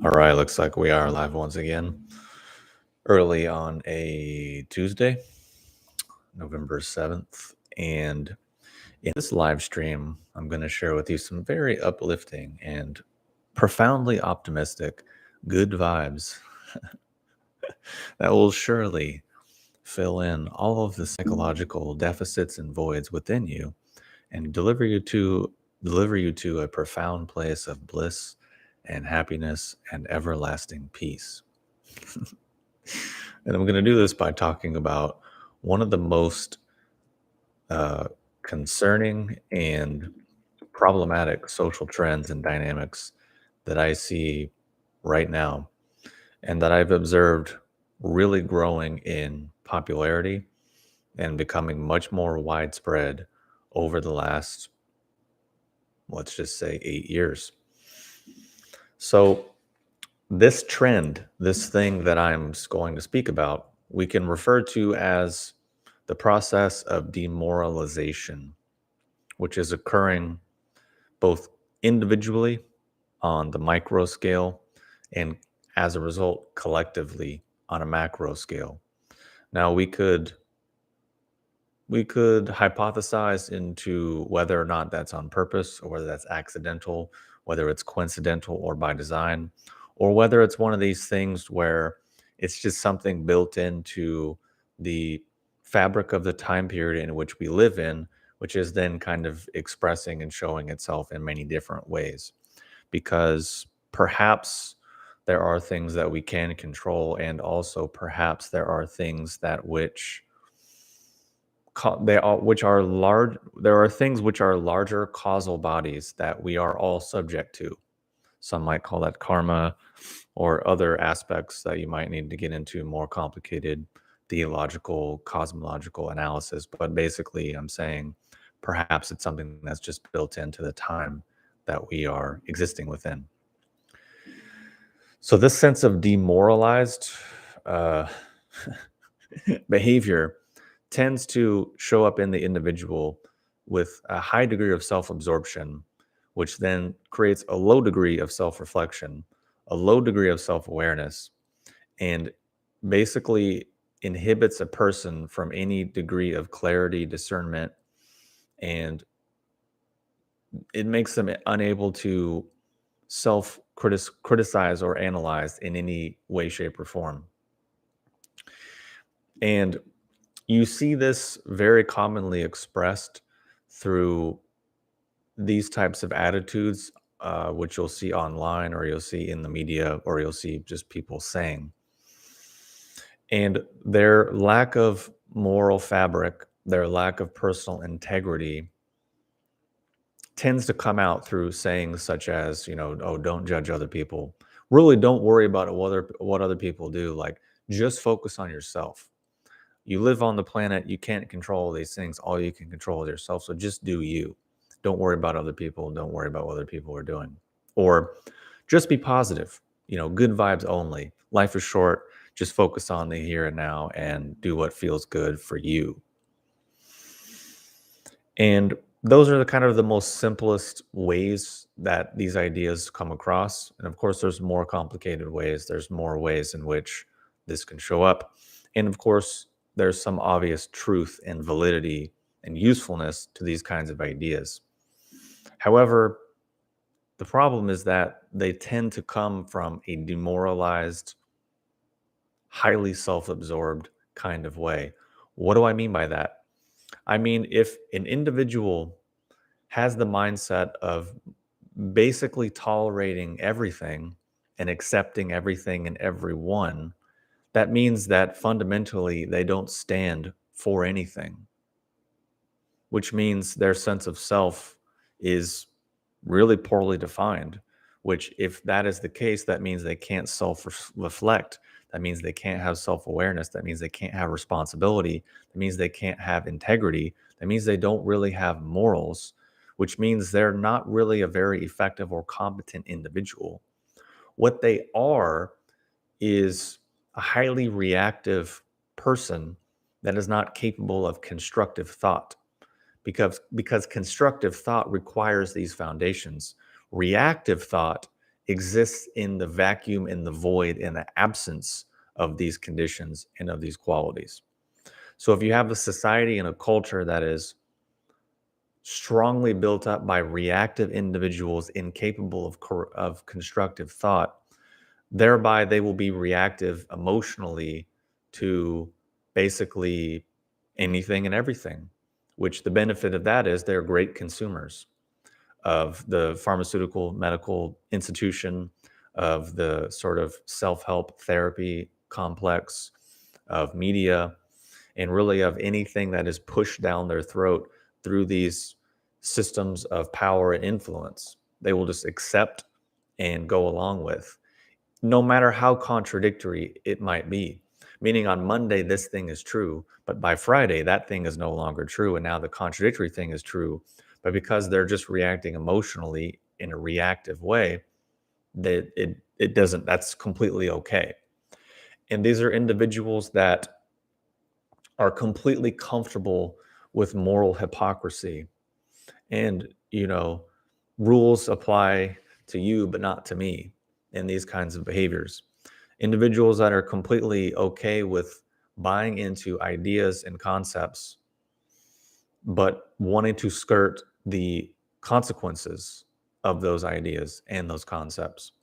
All right, looks like we are live once again. Early on a Tuesday, November 7th. And in this live stream, I'm going to share with you some very uplifting and profoundly optimistic good vibes that will surely fill in all of the psychological deficits and voids within you and deliver you to a profound place of bliss and happiness and everlasting peace. And I'm going to do this by talking about one of the most uh, concerning and problematic social trends and dynamics that I see right now, and that I've observed really growing in popularity and becoming much more widespread over the last, let's just say, 8 years. So, this trend, this thing that going to speak about, we can refer to as the process of demoralization, which is occurring both individually on the micro scale and as a result collectively on a macro scale. Now we could hypothesize into whether or not that's on purpose or whether that's accidental, whether it's coincidental or by design, or whether it's one of these things where it's just something built into the fabric of the time period in which we live in, which is then kind of expressing and showing itself in many different ways. Because perhaps there are things that we can control, and also perhaps there are things that which they are which are large there are things which are larger causal bodies that we are all subject to. Some might call that karma, or other aspects that you might need to get into more complicated theological, cosmological analysis. But basically, I'm saying perhaps it's something that's just built into the time that we are existing within. So, this sense of demoralized uh, behavior tends to show up in the individual with a high degree of self absorption, which then creates a low degree of self reflection, a low degree of self awareness, and basically inhibits a person from any degree of clarity, discernment, and it makes them unable to self criticize or analyze in any way, shape, or form. And you see this very commonly expressed through these types of attitudes, which you'll see online, or you'll see in the media, or you'll see just people saying. And their lack of moral fabric, their lack of personal integrity tends to come out through sayings such as, oh, don't judge other people. Really don't worry about what other people do. Like, just focus on yourself. You live on the planet, you can't control these things. All you can control is yourself. So just do you. Don't worry about other people. Don't worry about what other people are doing. Or just be positive, good vibes only. Life is short. Just focus on the here and now and do what feels good for you. And those are the kind of the most simplest ways that these ideas come across. And of course, there's more complicated ways. There's more ways in which this can show up. And of course, there's some obvious truth and validity and usefulness to these kinds of ideas. However, the problem is that they tend to come from a demoralized, highly self absorbed kind of way. What do I mean by that? I mean, if an individual has the mindset of basically tolerating everything and accepting everything and everyone, that means that fundamentally they don't stand for anything, which means their sense of self is really poorly defined. Which, if that is the case, that means they can't self reflect. That means they can't have self awareness. That means they can't have responsibility. That means they can't have integrity. That means they don't really have morals, which means they're not really a very effective or competent individual. What they are is a highly reactive person that is not capable of constructive thought, because constructive thought requires these foundations. Reactive thought exists in the vacuum, in the void, in the absence of these conditions and of these qualities. So if you have a society and a culture that is strongly built up by reactive individuals incapable of constructive thought, thereby they will be reactive emotionally to basically anything and everything, which the benefit of that is they're great consumers of the pharmaceutical medical institution, of the sort of self-help therapy complex, of media, and really of anything that is pushed down their throat through these systems of power and influence. They will just accept and go along with, no matter how contradictory it might be. Meaning on Monday, this thing is true, but by Friday, that thing is no longer true. And now the contradictory thing is true. But because they're just reacting emotionally in a reactive way, that it doesn't, that's completely okay. And these are individuals that are completely comfortable with moral hypocrisy. And, rules apply to you, but not to me in these kinds of behaviors. Individuals that are completely okay with buying into ideas and concepts, but wanting to skirt the consequences of those ideas and those concepts.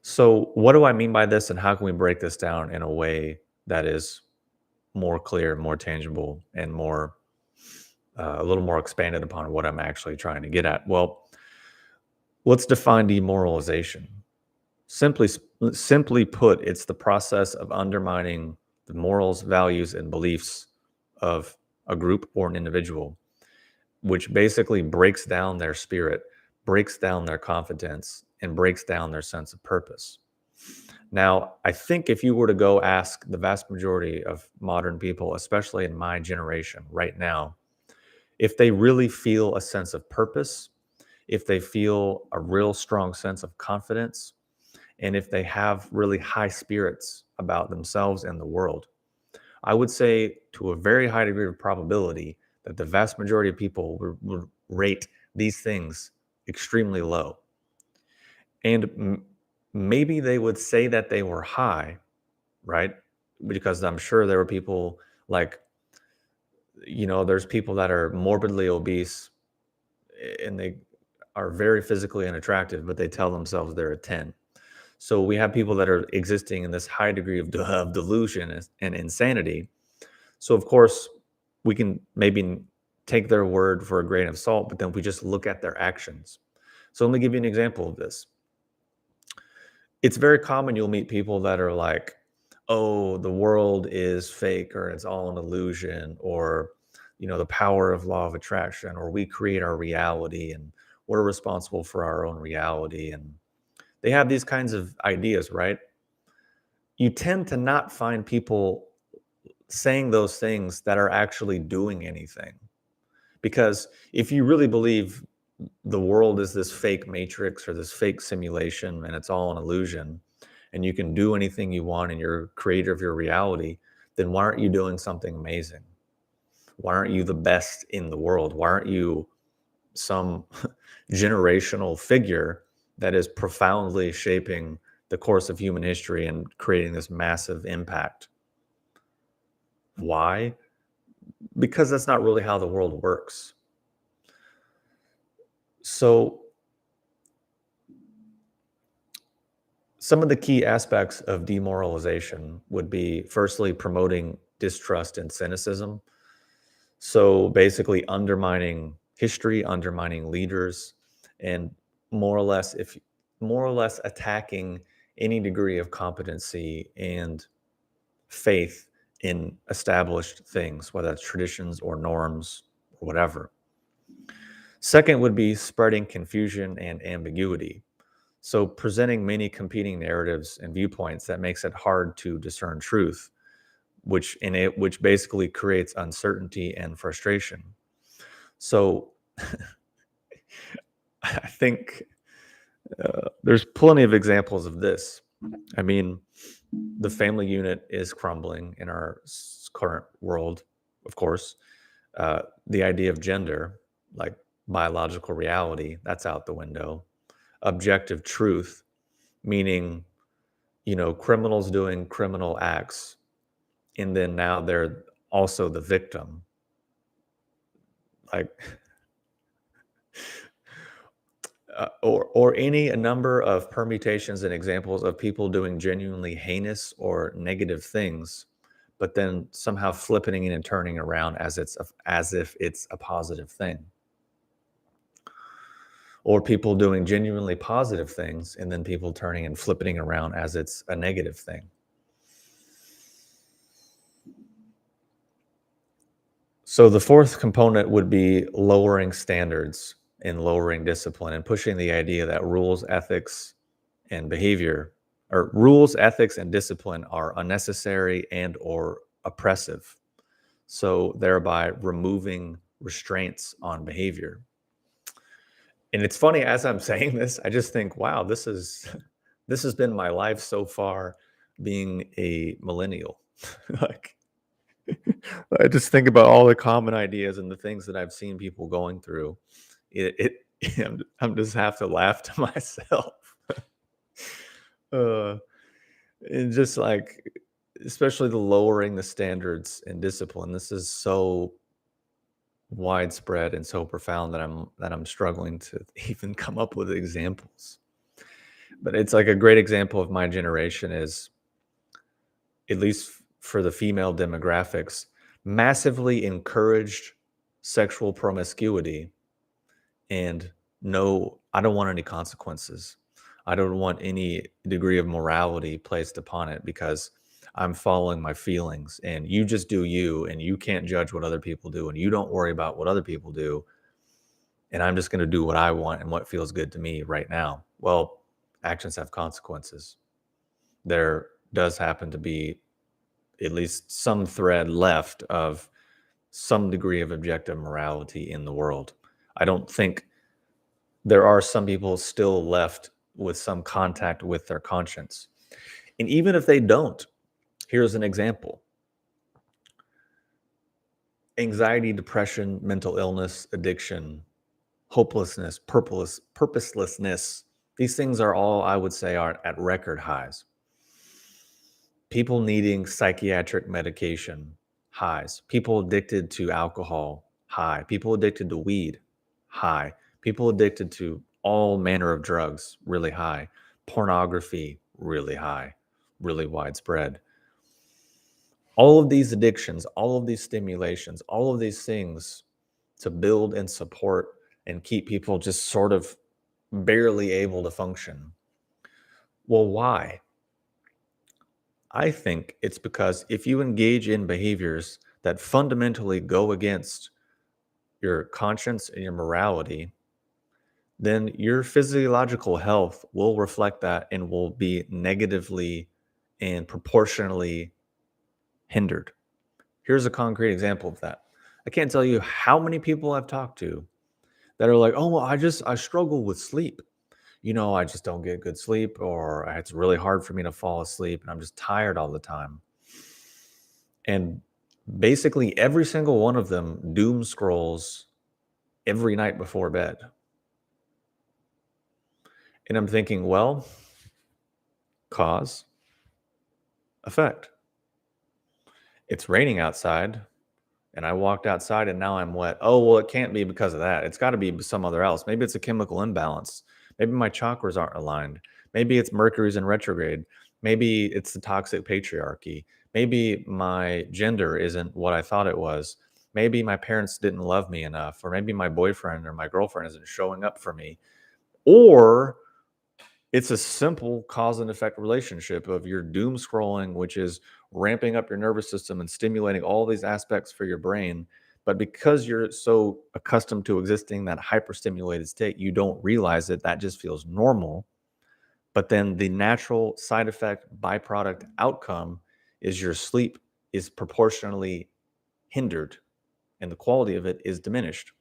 So, what do I mean by this, and how can we break this down in a way that is more clear, more tangible, and more a little more expanded upon what I'm actually trying to get at? Well, let's define demoralization. Simply, simply put, it's the process of undermining the morals, values, and beliefs of a group or an individual, which basically breaks down their spirit, breaks down their confidence, and breaks down their sense of purpose. Now, I think if you were to go ask the vast majority of modern people, especially in my generation right now, if they really feel a sense of purpose, if they feel a real strong sense of confidence, and if they have really high spirits about themselves and the world, I would say to a very high degree of probability that the vast majority of people would rate these things extremely low. And maybe they would say that they were high, right? Because I'm sure there were people like, there's people that are morbidly obese and they are very physically unattractive, but they tell themselves they're a 10. So we have people that are existing in this high degree of delusion and insanity. So of course, we can maybe take their word for a grain of salt, but then we just look at their actions. So let me give you an example of this. It's very common you'll meet people that are like, oh, the world is fake, or it's all an illusion, or the power of law of attraction, or we create our reality and we're responsible for our own reality. And they have these kinds of ideas, right? You tend to not find people saying those things that are actually doing anything. Because if you really believe the world is this fake matrix or this fake simulation and it's all an illusion, and you can do anything you want and you're creator of your reality, then why aren't you doing something amazing? Why aren't you the best in the world? Why aren't you some generational figure that is profoundly shaping the course of human history and creating this massive impact? Why? Because that's not really how the world works. So, some of the key aspects of demoralization would be firstly promoting distrust and cynicism. So, basically, undermining history, undermining leaders, and more or less, if more or less attacking any degree of competency and faith in established things, whether that's traditions or norms or whatever. Second would be spreading confusion and ambiguity. So presenting many competing narratives and viewpoints that makes it hard to discern truth, which basically creates uncertainty and frustration. So I think there's plenty of examples of this. I mean, the family unit is crumbling in our current world, of course. The idea of gender, like biological reality, that's out the window. objective truth, meaning, criminals doing criminal acts, and then now they're also the victim. Like, or any a number of permutations and examples of people doing genuinely heinous or negative things, but then somehow flipping it and turning around as if it's a positive thing, or people doing genuinely positive things and then people turning and flipping around as it's a negative thing. So the fourth component would be lowering standards and lowering discipline and pushing the idea that and behavior rules, ethics, and discipline are unnecessary and or oppressive. So thereby removing restraints on behavior. And it's funny, as I'm saying this, I just think, wow, this has been my life so far being a millennial. Like, I just think about all the common ideas and the things that I've seen people going through. I'm just have to laugh to myself. uh, and just like, especially the lowering the standards and discipline. This is so widespread and so profound that I'm struggling to even come up with examples. But it's like a great example of my generation is, at least for the female demographics, massively encouraged sexual promiscuity and no, I don't want any consequences. I don't want any degree of morality placed upon it because I'm following my feelings and you just do you and you can't judge what other people do and you don't worry about what other people do. And I'm just going to do what I want and what feels good to me right now. Well, actions have consequences. There does happen to be at least some thread left of some degree of objective morality in the world. I don't think there are some people still left with some contact with their conscience. And even if they don't, here's an example: anxiety, depression, mental illness, addiction, hopelessness, purposelessness. These things are all, I would say, are at record highs. People needing psychiatric medication, highs. People addicted to alcohol, high. People addicted to weed, high. People addicted to all manner of drugs, really high. Pornography, really high, really widespread. All of these addictions, all of these stimulations, all of these things to build and support and keep people just sort of barely able to function. Well, why? I think it's because if you engage in behaviors that fundamentally go against your conscience and your morality, then your physiological health will reflect that and will be negatively and proportionally hindered. Here's a concrete example of that. I can't tell you how many people I've talked to that are like, "Oh, well, I struggle with sleep. I just don't get good sleep, or it's really hard for me to fall asleep, and I'm just tired all the time." And basically, every single one of them doom scrolls every night before bed. And I'm thinking, well, cause, effect. It's raining outside, and I walked outside, and now I'm wet. Oh, well, it can't be because of that. It's got to be some other else. Maybe it's a chemical imbalance. Maybe my chakras aren't aligned. Maybe it's Mercury's in retrograde. Maybe it's the toxic patriarchy. Maybe my gender isn't what I thought it was. Maybe my parents didn't love me enough, or maybe my boyfriend or my girlfriend isn't showing up for me. Or it's a simple cause and effect relationship of your doom scrolling, which is ramping up your nervous system and stimulating all these aspects for your brain. But because you're so accustomed to existing that hyperstimulated state, you don't realize it. That just feels normal. But then the natural side effect, byproduct outcome is your sleep is proportionally hindered and the quality of it is diminished.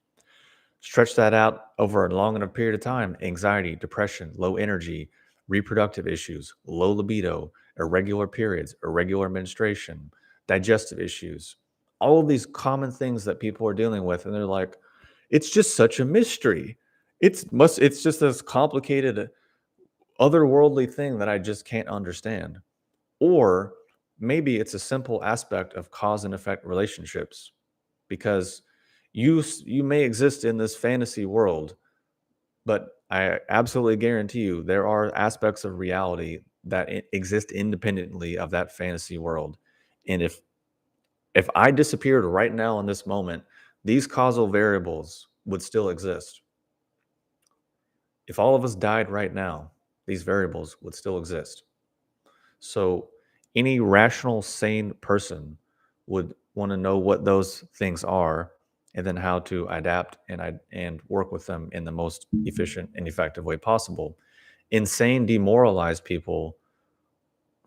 Stretch that out over a long enough period of time: anxiety, depression, low energy, reproductive issues, low libido, irregular periods, irregular menstruation, digestive issues, all of these common things that people are dealing with. And they're like, it's just such a mystery. It's just this complicated otherworldly thing that I just can't understand. Or maybe it's a simple aspect of cause and effect relationships because you may exist in this fantasy world, but I absolutely guarantee you there are aspects of reality that exist independently of that fantasy world. And if I disappeared right now in this moment, these causal variables would still exist. If all of us died right now, these variables would still exist. So any rational, sane person would want to know what those things are and then how to adapt and work with them in the most efficient and effective way possible. Insane, demoralized people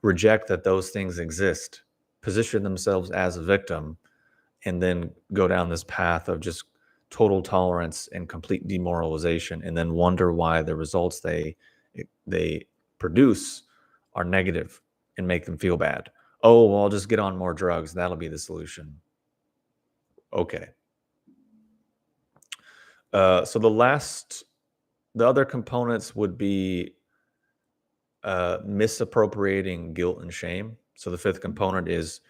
reject that those things exist, position themselves as a victim, and then go down this path of just total tolerance and complete demoralization, and then wonder why the results they produce are negative and make them feel bad. Oh, well, I'll just get on more drugs. That'll be the solution. Okay. So the other components would be misappropriating guilt and shame. So the fifth component is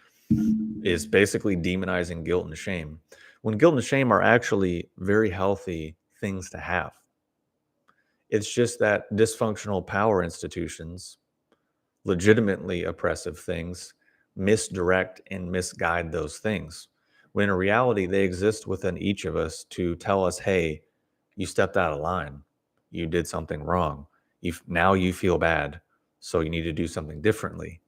basically demonizing guilt and shame. When guilt and shame are actually very healthy things to have. It's just that dysfunctional power institutions, legitimately oppressive things, misdirect and misguide those things. When in reality, they exist within each of us to tell us, hey, you stepped out of line. You did something wrong. Now you feel bad. So you need to do something differently.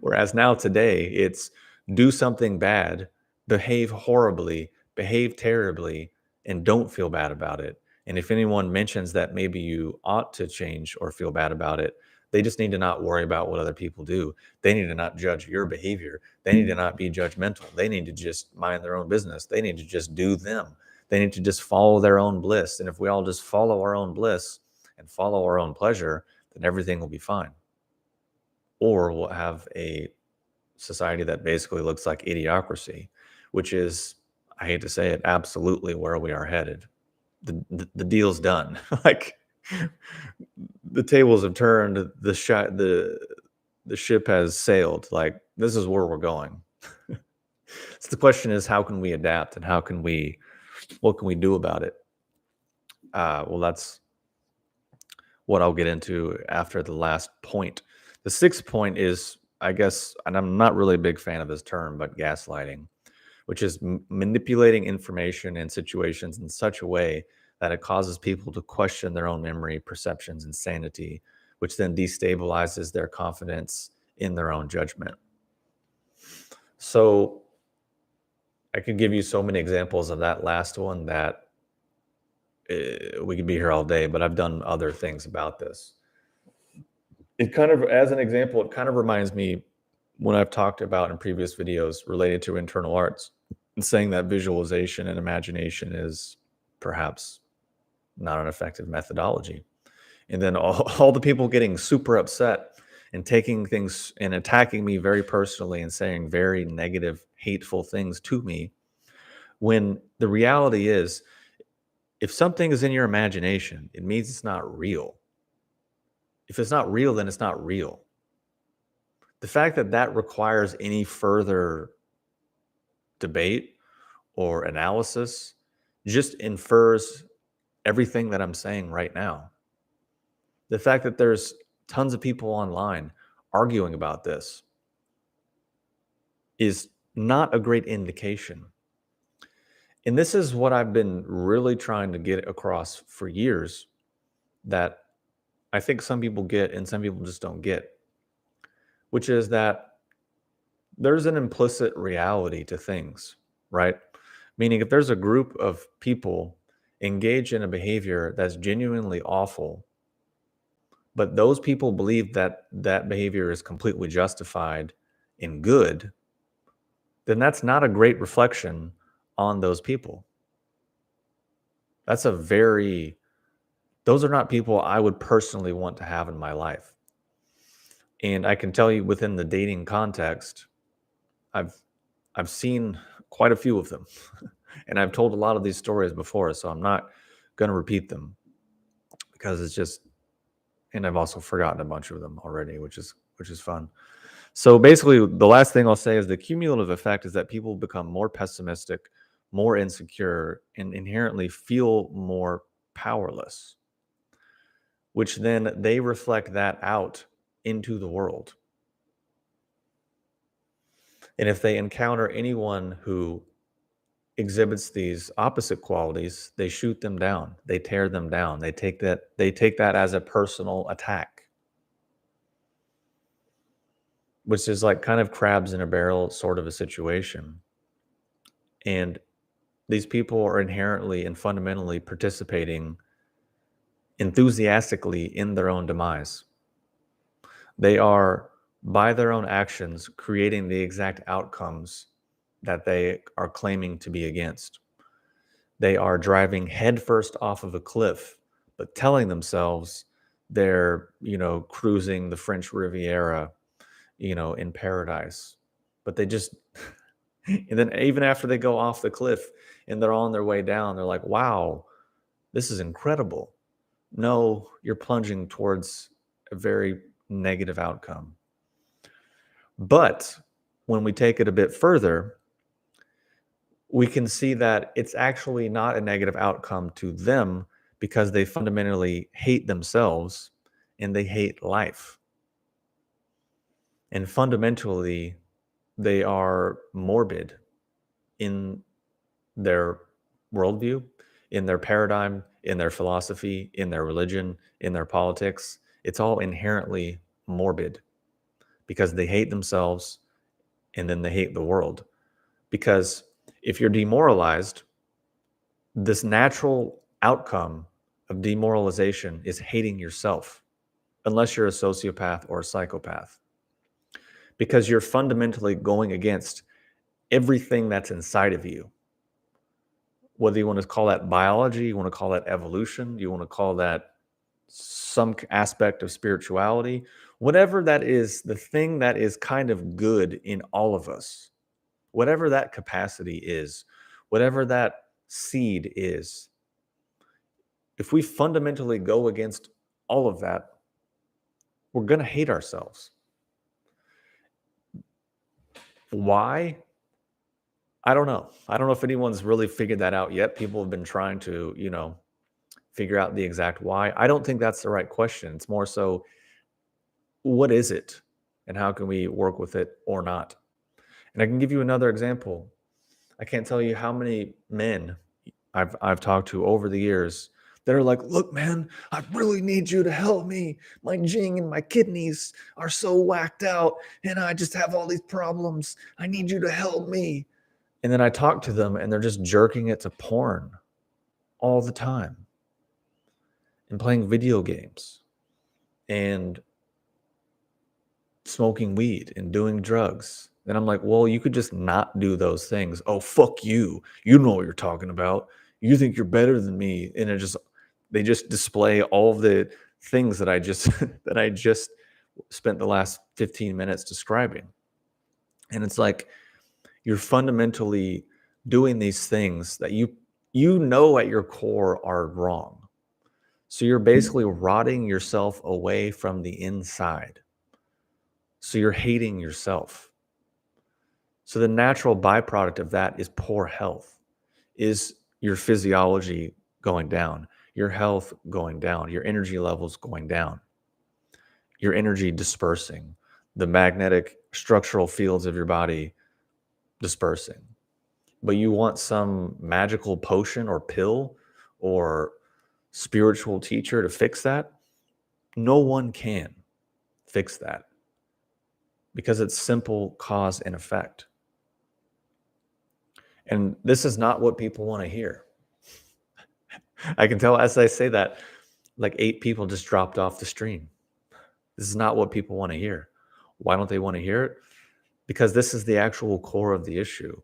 Whereas now today, it's do something bad, behave horribly, behave terribly, and don't feel bad about it. And if anyone mentions that maybe you ought to change or feel bad about it, they just need to not worry about what other people do. They need to not judge your behavior. They need to not be judgmental. They need to just mind their own business. They need to just do them. They need to just follow their own bliss. And if we all just follow our own bliss and follow our own pleasure, then everything will be fine. Or we'll have a society that basically looks like idiocracy, which is, I hate to say it, absolutely where we are headed. The deal's done. Like the tables have turned, the ship has sailed. Like this is where we're going. So the question is, how can we adapt and what can we do about it? Well, that's what I'll get into after the last point. The sixth point is, I guess, and I'm not really a big fan of this term, but gaslighting, which is manipulating information and situations in such a way that it causes people to question their own memory, perceptions, and sanity, which then destabilizes their confidence in their own judgment. So I could give you so many examples of that last one that we could be here all day, but I've done other things about this. It kind of, as an example, it kind of reminds me when I've talked about in previous videos related to internal arts and saying that visualization and imagination is perhaps not an effective methodology. And then all the people getting super upset and taking things and attacking me very personally and saying very negative, hateful things to me, when the reality is, if something is in your imagination, it means it's not real. If it's not real, then it's not real. The fact that that requires any further debate or analysis just infers everything that I'm saying right now. The fact that there's tons of people online arguing about this is not a great indication. And this is what I've been really trying to get across for years, that I think some people get and some people just don't get, which is that there's an implicit reality to things, right? Meaning, if there's a group of people engaged in a behavior that's genuinely awful, but those people believe that that behavior is completely justified and good, then that's not a great reflection on those people. That's a very, those are not people I would personally want to have in my life. And I can tell you within the dating context, I've I've seen quite a few of them. And I've told a lot of these stories before, so I'm not going to repeat them because it's just, and I've also forgotten a bunch of them already, which is fun. So basically, the last thing I'll say is the cumulative effect is that people become more pessimistic, more insecure, and inherently feel more powerless, which then they reflect that out into the world. And if they encounter anyone who exhibits these opposite qualities, they shoot them down, they tear them down, they take that as a personal attack, which is like kind of crabs in a barrel sort of a situation. And these people are inherently and fundamentally participating enthusiastically in their own demise. They are, by their own actions, creating the exact outcomes that they are claiming to be against. They are driving headfirst off of a cliff, but telling themselves they're, cruising the French Riviera, in paradise. But they just, and then even after they go off the cliff and they're on their way down, they're like, wow, this is incredible. No, you're plunging towards a very negative outcome. But when we take it a bit further, we can see that it's actually not a negative outcome to them because they fundamentally hate themselves and they hate life. And fundamentally, they are morbid in their worldview, in their paradigm, in their philosophy, in their religion, in their politics. It's all inherently morbid because they hate themselves and then they hate the world. Because if you're demoralized, this natural outcome of demoralization is hating yourself, unless you're a sociopath or a psychopath, because you're fundamentally going against everything that's inside of you. Whether you want to call that biology, you want to call that evolution, you want to call that some aspect of spirituality, whatever that is, the thing that is kind of good in all of us, whatever that capacity is, whatever that seed is, if we fundamentally go against all of that, we're going to hate ourselves. Why? I don't know. I don't know if anyone's really figured that out yet. People have been trying to, figure out the exact why. I don't think that's the right question. It's more so, what is it? And how can we work with it or not? And I can give you another example. I can't tell you how many men I've talked to over the years that are like, look, man, I really need you to help me. My jing and my kidneys are so whacked out and I just have all these problems. I need you to help me. And then I talk to them and they're just jerking it to porn all the time and playing video games and smoking weed and doing drugs. And I'm like, well, you could just not do those things. Oh, fuck you. You know what you're talking about. You think you're better than me. And they just display all of the things that I just that I just spent the last 15 minutes describing. And it's like you're fundamentally doing these things that you know at your core are wrong. So you're basically rotting yourself away from the inside. So you're hating yourself. So the natural byproduct of that is poor health, is your physiology going down, your health going down, your energy levels going down, your energy dispersing, the magnetic structural fields of your body dispersing. But you want some magical potion or pill or spiritual teacher to fix that? No one can fix that because it's simple cause and effect. And this is not what people want to hear. I can tell as I say that, like 8 people just dropped off the stream. This is not what people want to hear. Why don't they want to hear it? Because this is the actual core of the issue.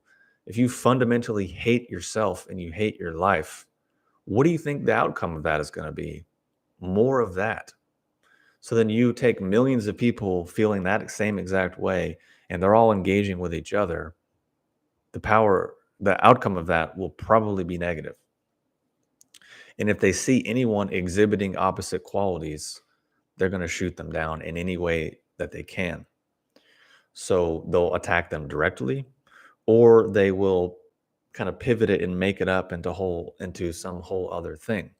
If you fundamentally hate yourself and you hate your life, what do you think the outcome of that is going to be? More of that. So then you take millions of people feeling that same exact way, and they're all engaging with each other. The outcome of that will probably be negative. And if they see anyone exhibiting opposite qualities, they're going to shoot them down in any way that they can. So they'll attack them directly, or they will kind of pivot it and make it up into some whole other thing.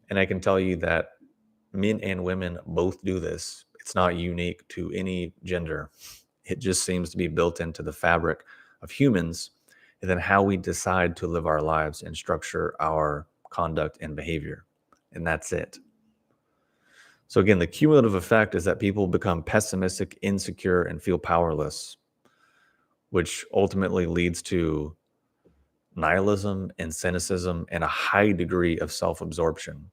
And I can tell you that men and women both do this. It's not unique to any gender. It just seems to be built into the fabric of humans, and then how we decide to live our lives and structure our conduct and behavior. And that's it. So again, the cumulative effect is that people become pessimistic, insecure, and feel powerless, which ultimately leads to nihilism and cynicism and a high degree of self-absorption.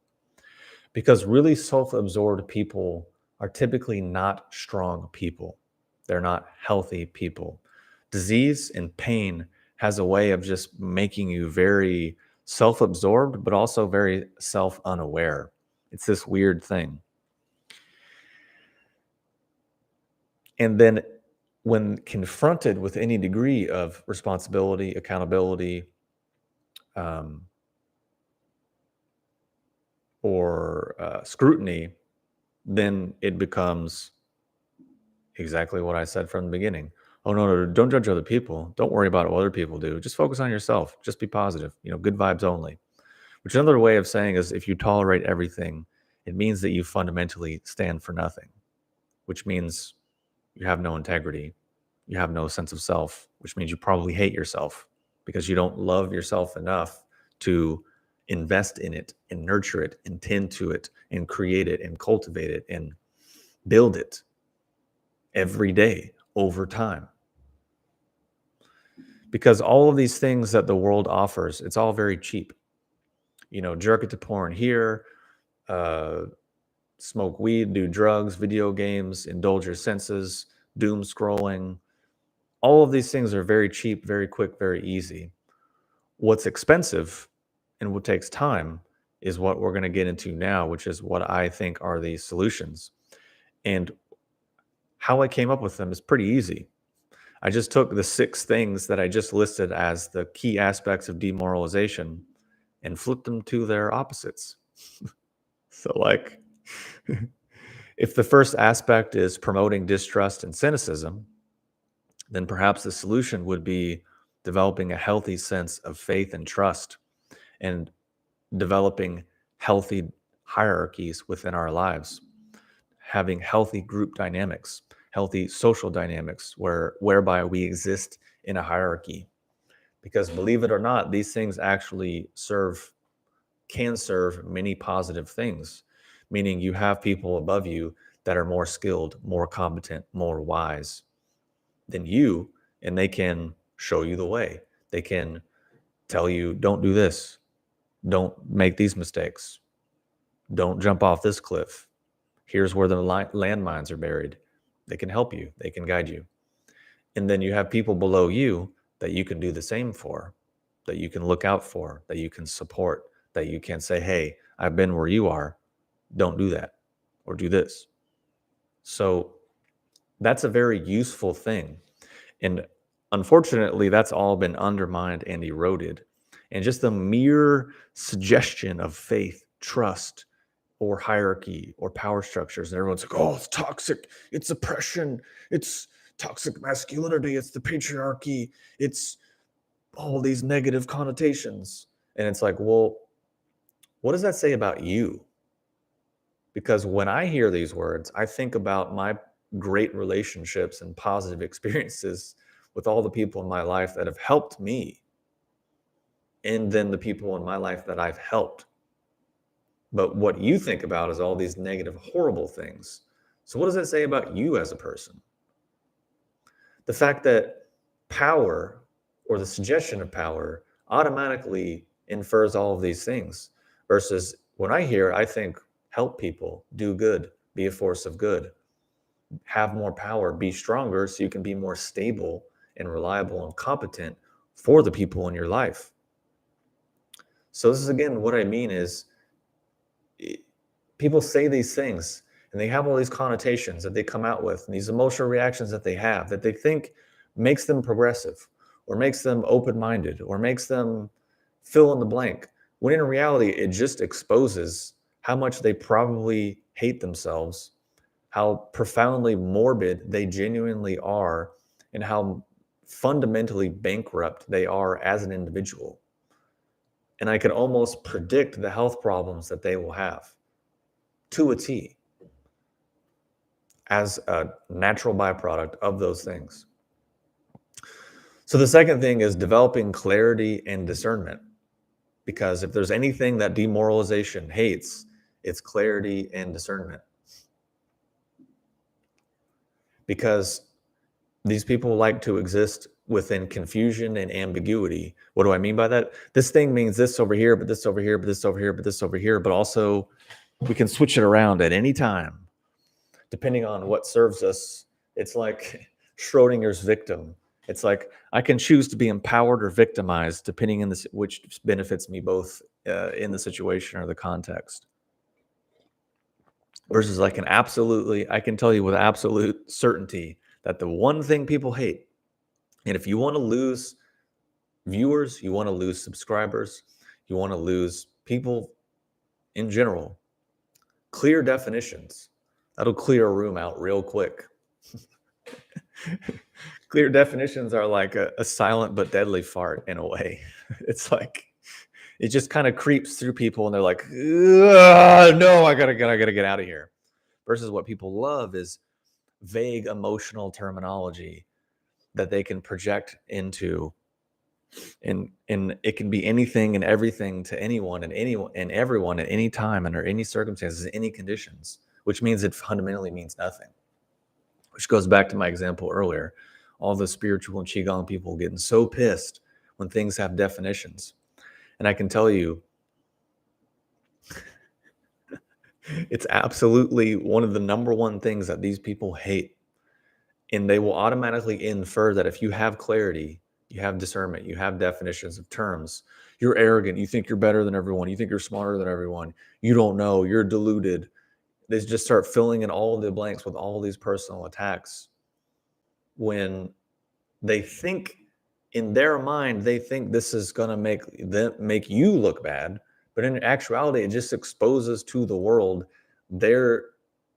Because really self-absorbed people are typically not strong people. They're not healthy people. Disease and pain has a way of just making you very self-absorbed, but also very self-unaware. It's this weird thing. And then when confronted with any degree of responsibility, accountability, um, or scrutiny, then it becomes exactly what I said from the beginning. Oh, no, don't judge other people. Don't worry about what other people do. Just focus on yourself. Just be positive. Good vibes only. Which another way of saying is if you tolerate everything, it means that you fundamentally stand for nothing, which means you have no integrity. You have no sense of self, which means you probably hate yourself because you don't love yourself enough to invest in it and nurture it and tend to it and create it and cultivate it and build it every day over time. Because all of these things that the world offers, it's all very cheap. Jerk it to porn here, uh, smoke weed, do drugs, video games, indulge your senses, doom scrolling. All of these things are very cheap, very quick, very easy. What's expensive and what takes time is what we're going to get into now, which is what I think are the solutions. And how I came up with them is pretty easy. I just took the 6 things that I just listed as the key aspects of demoralization and flipped them to their opposites. So, like, if the first aspect is promoting distrust and cynicism, then perhaps the solution would be developing a healthy sense of faith and trust and developing healthy hierarchies within our lives, having healthy group dynamics, healthy social dynamics whereby we exist in a hierarchy. Because believe it or not, these things actually can serve many positive things, meaning you have people above you that are more skilled, more competent, more wise than you, and they can show you the way. They can tell you, don't do this, don't make these mistakes, don't jump off this cliff. Here's where the landmines are buried. They can help you, they can guide you. And then you have people below you that you can do the same for, that you can look out for, that you can support, that you can say, hey, I've been where you are. Don't do that or do this. So that's a very useful thing. And unfortunately, that's all been undermined and eroded. And just the mere suggestion of faith, trust, or hierarchy or power structures. And everyone's like, oh, it's toxic. It's oppression. It's toxic masculinity. It's the patriarchy. It's all these negative connotations. And it's like, well, what does that say about you? Because when I hear these words, I think about my great relationships and positive experiences with all the people in my life that have helped me, and then the people in my life that I've helped. But what you think about is all these negative, horrible things. So what does that say about you as a person? The fact that power or the suggestion of power automatically infers all of these things versus when I think help people, do good, be a force of good, have more power, be stronger so you can be more stable and reliable and competent for the people in your life. So this is again what I mean is people say these things and they have all these connotations that they come out with and these emotional reactions that they have that they think makes them progressive or makes them open-minded or makes them fill in the blank when in reality, it just exposes how much they probably hate themselves, how profoundly morbid they genuinely are, and how fundamentally bankrupt they are as an individual. And I can almost predict the health problems that they will have to a T as a natural byproduct of those things. So the second thing is developing clarity and discernment. Because if there's anything that demoralization hates, it's clarity and discernment. Because these people like to exist within confusion and ambiguity. What do I mean by that? This thing means this over here, but this over here, but this over here, but this over here, but also we can switch it around at any time, depending on what serves us. It's like Schrodinger's victim. It's like I can choose to be empowered or victimized, depending on this, which benefits me both in the situation or the context. Versus I can tell you with absolute certainty that the one thing people hate, and if you want to lose viewers, you want to lose subscribers, you want to lose people in general, clear definitions. That'll clear a room out real quick. Clear definitions are like a silent but deadly fart in a way. It's like it just kind of creeps through people and they're like, no, I gotta get out of here. Versus what people love is vague emotional terminology that they can project into, and it can be anything and everything to anyone and everyone at any time under any circumstances, any conditions, which means it fundamentally means nothing. Which goes back to my example earlier. All the spiritual and qigong people getting so pissed when things have definitions. And I can tell you, it's absolutely one of the number one things that these people hate. And they will automatically infer that if you have clarity, you have discernment, you have definitions of terms, you're arrogant, you think you're better than everyone, you think you're smarter than everyone, you don't know, you're deluded. They just start filling in all of the blanks with all these personal attacks when they think in their mind, they think this is going to make you look bad. But in actuality, it just exposes to the world their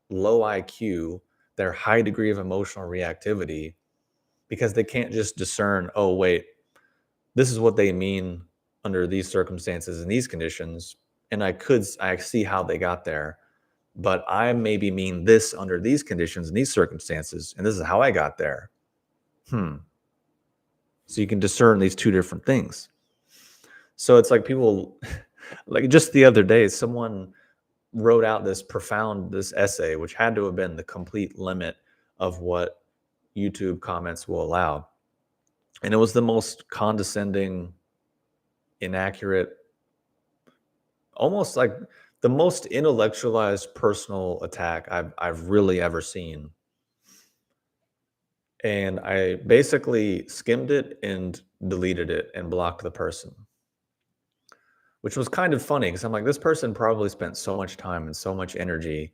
low IQ, their high degree of emotional reactivity, because they can't just discern, oh, wait, this is what they mean under these circumstances and these conditions. And I see how they got there, but I maybe mean this under these conditions and these circumstances. And this is how I got there. So you can discern these two different things. So it's like people, like just the other day, someone wrote out this essay, which had to have been the complete limit of what YouTube comments will allow. And it was the most condescending, inaccurate, almost like the most intellectualized personal attack I've really ever seen. And I basically skimmed it and deleted it and blocked the person, which was kind of funny because I'm like, this person probably spent so much time and so much energy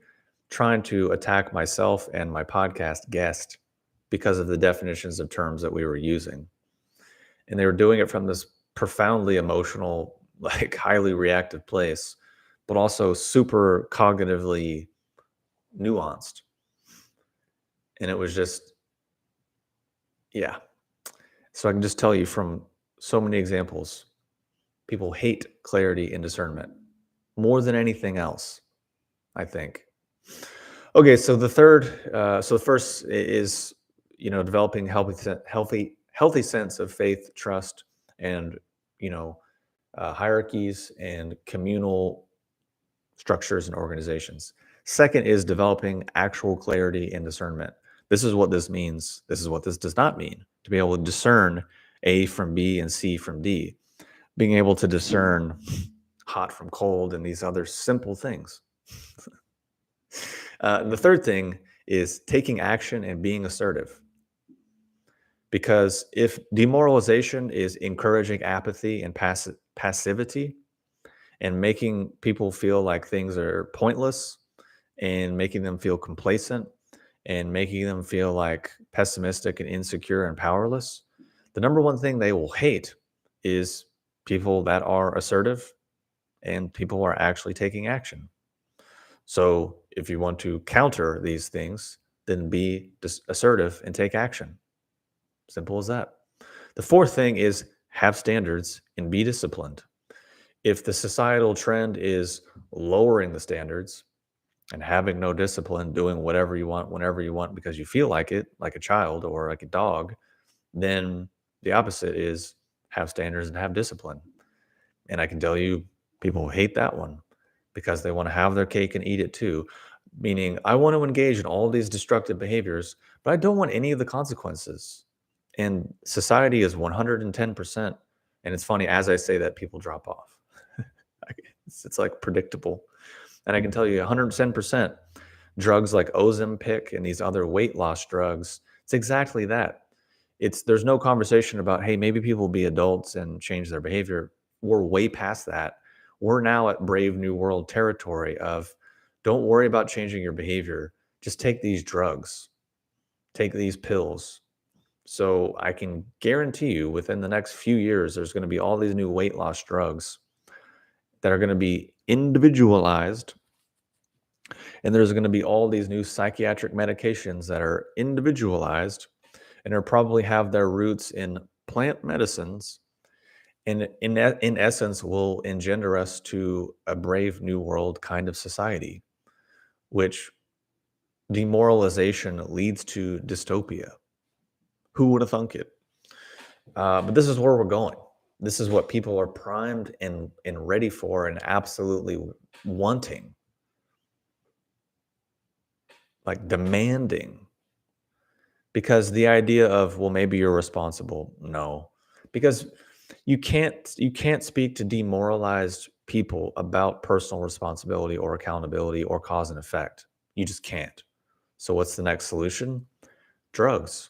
trying to attack myself and my podcast guest because of the definitions of terms that we were using. And they were doing it from this profoundly emotional, like highly reactive place, but also super cognitively nuanced. And it was just, yeah. So I can just tell you from so many examples, people hate clarity and discernment more than anything else, I think. Okay, so the first is, developing healthy sense of faith, trust, and hierarchies and communal structures and organizations. Second is developing actual clarity and discernment. This is what this means. This is what this does not mean. To be able to discern A from B and C from D. Being able to discern hot from cold and these other simple things. The third thing is taking action and being assertive. Because if demoralization is encouraging apathy and passivity and making people feel like things are pointless and making them feel complacent and making them feel like pessimistic and insecure and powerless, the number one thing they will hate is people that are assertive and people are actually taking action. So if you want to counter these things, then be assertive and take action. Simple as that. The fourth thing is have standards and be disciplined. If the societal trend is lowering the standards and having no discipline, doing whatever you want, whenever you want, because you feel like it, like a child or like a dog, then the opposite is have standards and have discipline. And I can tell you, people hate that one because they want to have their cake and eat it too. Meaning, I want to engage in all these destructive behaviors, but I don't want any of the consequences. And society is 110%. And it's funny, as I say that, people drop off. It's like predictable. And I can tell you 110% drugs like Ozempic and these other weight loss drugs, it's exactly that. There's no conversation about, hey, maybe people will be adults and change their behavior. We're way past that. We're now at Brave New World territory of don't worry about changing your behavior. Just take these drugs, take these pills. So I can guarantee you within the next few years, there's going to be all these new weight loss drugs that are going to be individualized. And there's going to be all these new psychiatric medications that are individualized and are probably have their roots in plant medicines and in essence will engender us to a brave new world kind of society, which demoralization leads to dystopia. Who would have thunk it? But this is where we're going. This is what people are primed and ready for and absolutely wanting, like demanding. Because the idea of, well, maybe you're responsible. No, because you can't speak to demoralized people about personal responsibility or accountability or cause and effect. You just can't. So what's the next solution? Drugs.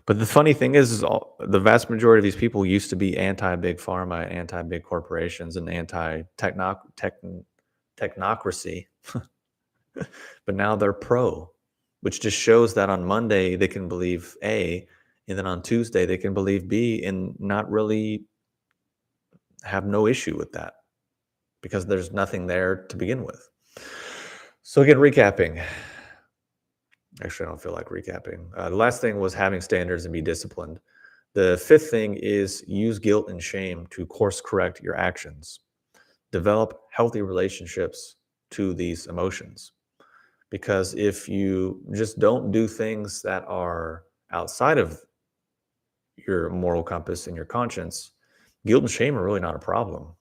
But the funny thing is the vast majority of these people used to be anti-big pharma, anti-big corporations, and technocracy, but now they're pro, which just shows that on Monday they can believe A, and then on Tuesday they can believe B and not really have no issue with that because there's nothing there to begin with. So again, recapping. Actually, I don't feel like recapping. The last thing was having standards and be disciplined. The fifth thing is use guilt and shame to course correct your actions. Develop healthy relationships to these emotions. Because if you just don't do things that are outside of your moral compass and your conscience, guilt and shame are really not a problem.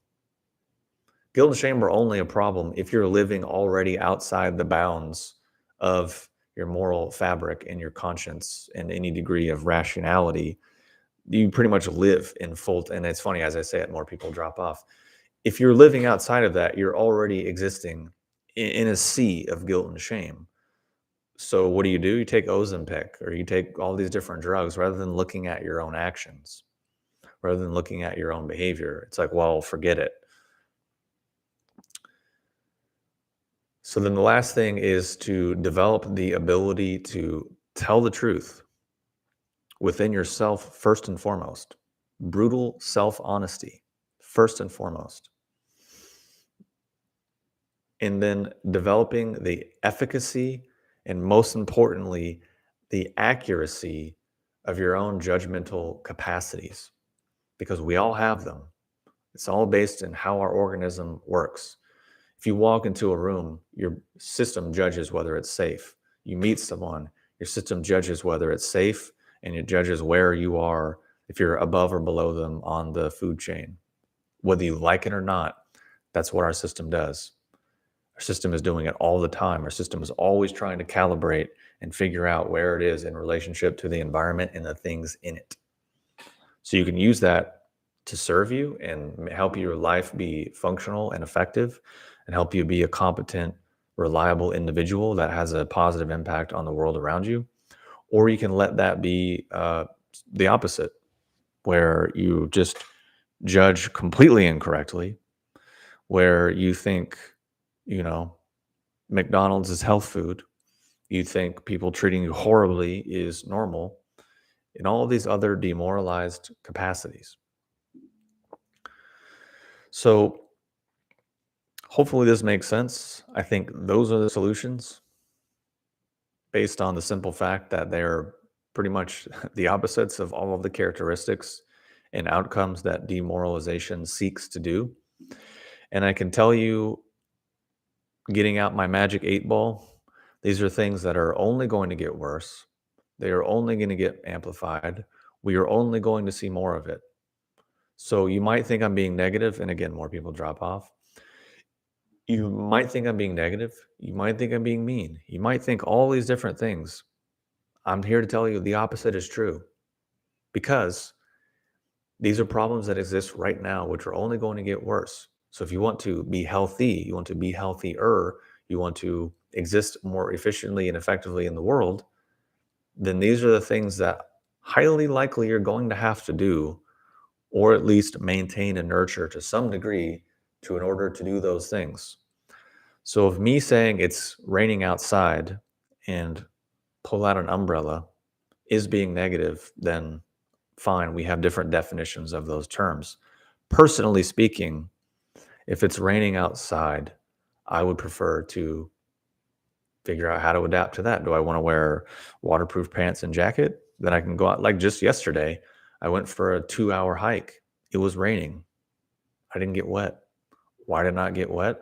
Guilt and shame are only a problem if you're living already outside the bounds of your moral fabric and your conscience and any degree of rationality. You pretty much live in full. And it's funny, as I say it, more people drop off. If you're living outside of that, you're already existing in a sea of guilt and shame. So what do? You take Ozempic or you take all these different drugs rather than looking at your own actions, rather than looking at your own behavior. It's like, well, forget it. So then the last thing is to develop the ability to tell the truth within yourself first and foremost. Brutal self-honesty first and foremost. And then developing the efficacy and most importantly, the accuracy of your own judgmental capacities because we all have them. It's all based in how our organism works. If you walk into a room, your system judges whether it's safe. You meet someone, your system judges whether it's safe and it judges where you are, if you're above or below them on the food chain. Whether you like it or not, that's what our system does. Our system is doing it all the time. Our system is always trying to calibrate and figure out where it is in relationship to the environment and the things in it. So you can use that to serve you and help your life be functional and effective and help you be a competent, reliable individual that has a positive impact on the world around you. Or you can let that be the opposite, where you just judge completely incorrectly, where you think, you know, McDonald's is health food. You think people treating you horribly is normal, and all these other demoralized capacities. So Hopefully, this makes sense. I think those are the solutions based on the simple fact that they're pretty much the opposites of all of the characteristics and outcomes that demoralization seeks to do. And I can tell you, getting out my magic 8 ball, these are things that are only going to get worse. They are only going to get amplified. We are only going to see more of it. So you might think I'm being negative, and again, more people drop off. You might think I'm being negative. You might think I'm being mean. You might think all these different things. I'm here to tell you the opposite is true because these are problems that exist right now, which are only going to get worse. So if you want to be healthy, you want to be healthier, you want to exist more efficiently and effectively in the world, then these are the things that highly likely you're going to have to do, or at least maintain and nurture to some degree to in order to do those things. So if me saying it's raining outside and pull out an umbrella is being negative, then fine, we have different definitions of those terms. Personally speaking, if it's raining outside, I would prefer to figure out how to adapt to that. Do I want to wear waterproof pants and jacket? Then I can go out. Like just yesterday, I went for a 2-hour hike. It was raining. I didn't get wet. Why did I not get wet?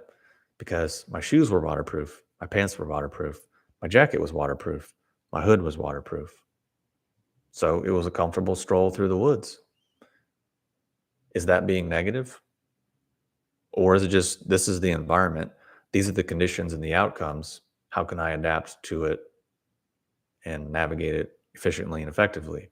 Because my shoes were waterproof. My pants were waterproof. My jacket was waterproof. My hood was waterproof. So it was a comfortable stroll through the woods. Is that being negative? Or is it just this is the environment? These are the conditions and the outcomes. How can I adapt to it and navigate it efficiently and effectively?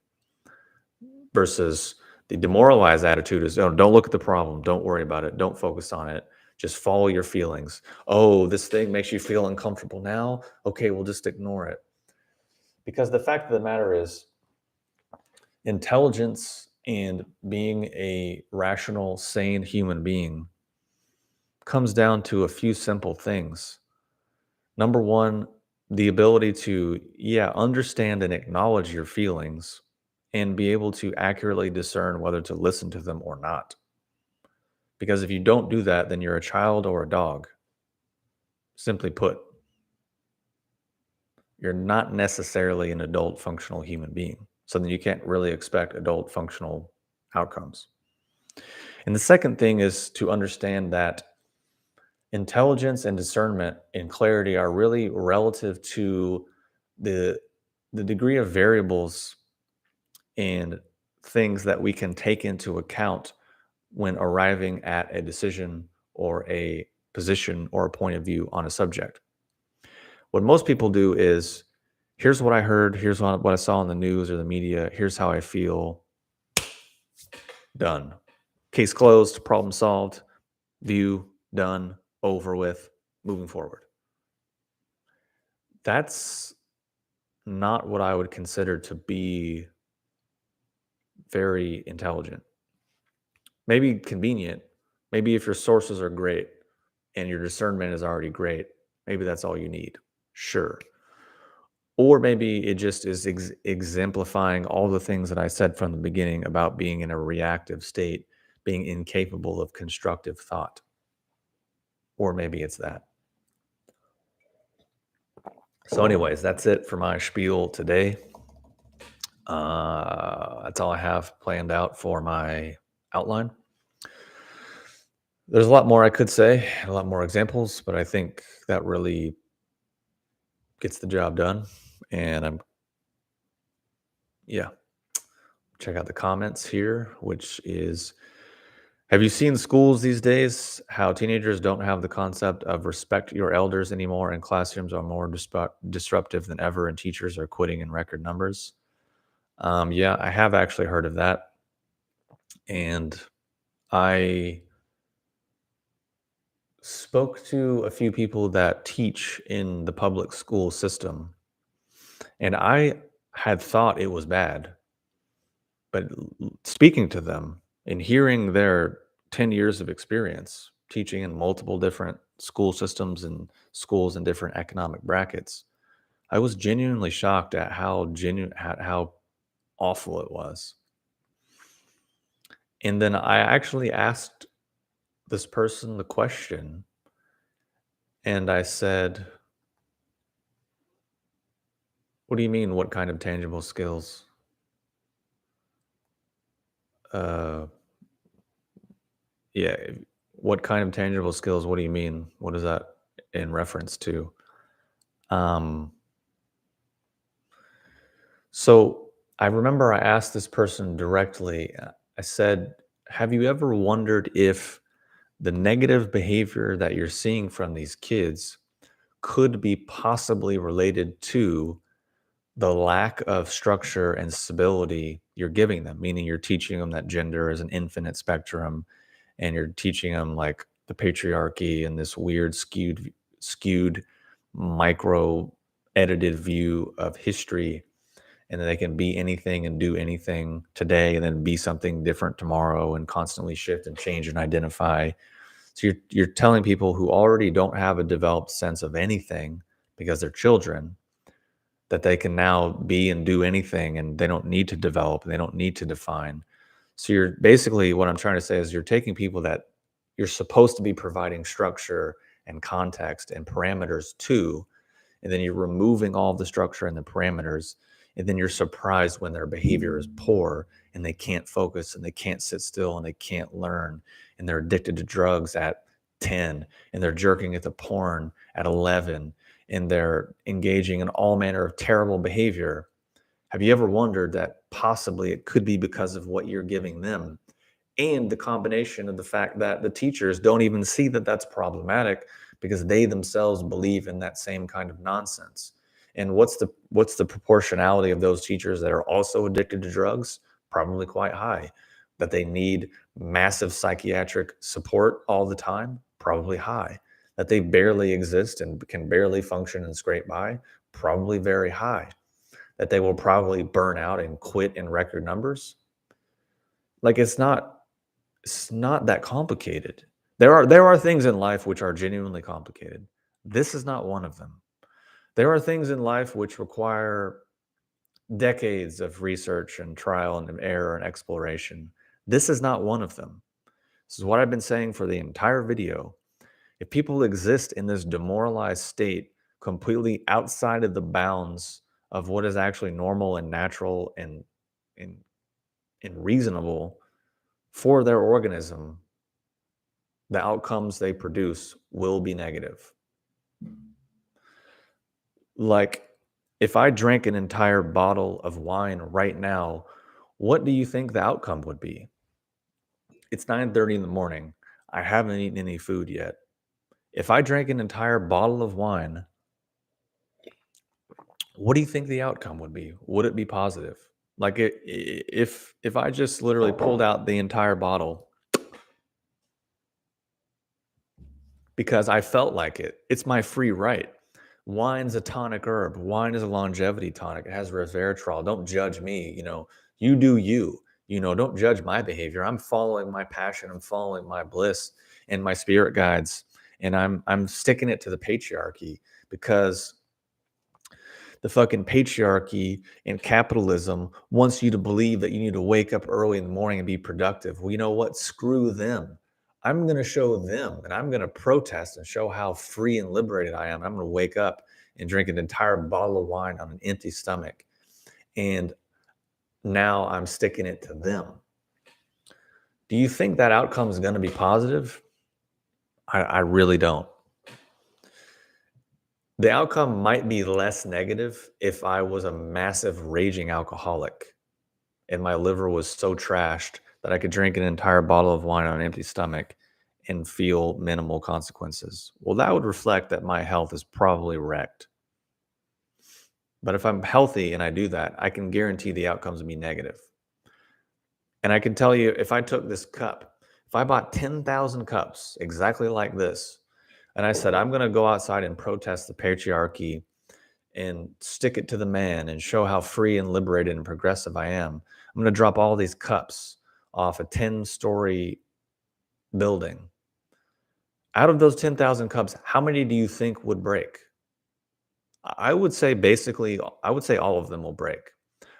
Versus the demoralized attitude is, oh, don't look at the problem. Don't worry about it. Don't focus on it. Just follow your feelings. Oh, this thing makes you feel uncomfortable now. Okay, we'll just ignore it. Because the fact of the matter is, intelligence and being a rational, sane human being comes down to a few simple things. Number one, the ability to, yeah, understand and acknowledge your feelings and be able to accurately discern whether to listen to them or not. Because if you don't do that, then you're a child or a dog. Simply put, you're not necessarily an adult functional human being. So then you can't really expect adult functional outcomes. And the second thing is to understand that intelligence and discernment and clarity are really relative to the the degree of variables and things that we can take into account when arriving at a decision or a position or a point of view on a subject. What most people do is, here's what I heard, here's what I saw in the news or the media, here's how I feel, done. Case closed, problem solved, view, done, over with, moving forward. That's not what I would consider to be very intelligent. Maybe convenient. Maybe if your sources are great and your discernment is already great, maybe that's all you need. Sure. Or maybe it just is exemplifying all the things that I said from the beginning about being in a reactive state, being incapable of constructive thought. Or maybe it's that. So, anyways, that's it for my spiel today. That's all I have planned out for my outline. There's a lot more I could say, a lot more examples, but I think that really gets the job done. And yeah, check out the comments here, which is, have you seen schools these days? How teenagers don't have the concept of respect your elders anymore, and classrooms are more disruptive than ever, and teachers are quitting in record numbers. Yeah, I have actually heard of that. And I spoke to a few people that teach in the public school system, and I had thought it was bad. But speaking to them and hearing their 10 years of experience teaching in multiple different school systems and schools in different economic brackets, I was genuinely shocked at how awful it was. And then I actually asked this person the question, And I said, "What do you mean, what kind of tangible skills?" Uh, yeah, what kind of tangible skills? What do you mean? What is that in reference to? Um, so I remember I asked this person directly. I said, "Have you ever wondered if the negative behavior that you're seeing from these kids could be possibly related to the lack of structure and stability you're giving them, meaning you're teaching them that gender is an infinite spectrum and you're teaching them like the patriarchy and this weird skewed micro edited view of history, and that they can be anything and do anything today and then be something different tomorrow and constantly shift and change and identify." So you're telling people who already don't have a developed sense of anything because they're children that they can now be and do anything and they don't need to develop and they don't need to define. So you're basically, what I'm trying to say is, you're taking people that you're supposed to be providing structure and context and parameters to, and then you're removing all of the structure and the parameters, and then you're surprised when their behavior is poor and they can't focus and they can't sit still and they can't learn, and they're addicted to drugs at 10 and they're jerking at the porn at 11 and they're engaging in all manner of terrible behavior. Have you ever wondered that possibly it could be because of what you're giving them, and the combination of the fact that the teachers don't even see that that's problematic because they themselves believe in that same kind of nonsense? And what's the proportionality of those teachers that are also addicted to drugs? Probably quite high. That they need massive psychiatric support all the time? Probably high. That they barely exist and can barely function and scrape by? Probably very high. That they will probably burn out and quit in record numbers? Like, it's not that complicated. There are things in life which are genuinely complicated. This is not one of them. There are things in life which require decades of research and trial and error and exploration. This is not one of them. This is what I've been saying for the entire video. If people exist in this demoralized state, completely outside of the bounds of what is actually normal and natural and, and reasonable for their organism, the outcomes they produce will be negative. Like, if I drank an entire bottle of wine right now, what do you think the outcome would be? It's 9:30 in the morning. I haven't eaten any food yet. If I drank an entire bottle of wine, what do you think the outcome would be? Would it be positive? Like, if I just literally pulled out the entire bottle because I felt like it. It's my free right. Wine's a tonic herb. Wine is a longevity tonic. It has resveratrol. Don't judge me. You do you. Don't judge my behavior. I'm following my passion. I'm following my bliss and my spirit guides, and I'm sticking it to the patriarchy because the fucking patriarchy and capitalism wants you to believe that you need to wake up early in the morning and be productive. Well, you know what? Screw them. I'm going to show them, and I'm going to protest and show how free and liberated I am. I'm going to wake up and drink an entire bottle of wine on an empty stomach. And now I'm sticking it to them. Do you think that outcome is going to be positive? I really don't. The outcome might be less negative if I was a massive raging alcoholic and my liver was so trashed that I could drink an entire bottle of wine on an empty stomach and feel minimal consequences. Well, that would reflect that my health is probably wrecked. But if I'm healthy and I do that, I can guarantee the outcomes will be negative. And I can tell you, if I took this cup, if I bought 10,000 cups exactly like this, and I said, I'm going to go outside and protest the patriarchy and stick it to the man and show how free and liberated and progressive I am. I'm going to drop all these cups off a 10-story building. Out of those 10,000 cups, how many do you think would break? I would say all of them will break.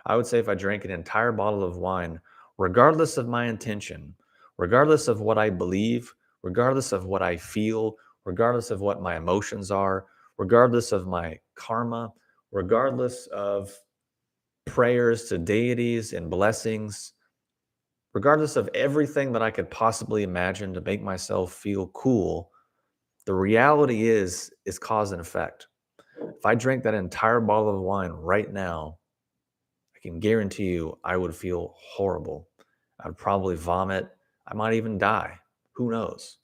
I would say if I drank an entire bottle of wine, regardless of my intention, regardless of what I believe, regardless of what I feel, regardless of what my emotions are, regardless of my karma, regardless of prayers to deities and blessings, regardless of everything that I could possibly imagine to make myself feel cool, the reality is cause and effect. If I drank that entire bottle of wine right now, I can guarantee you I would feel horrible. I'd probably vomit. I might even die. Who knows?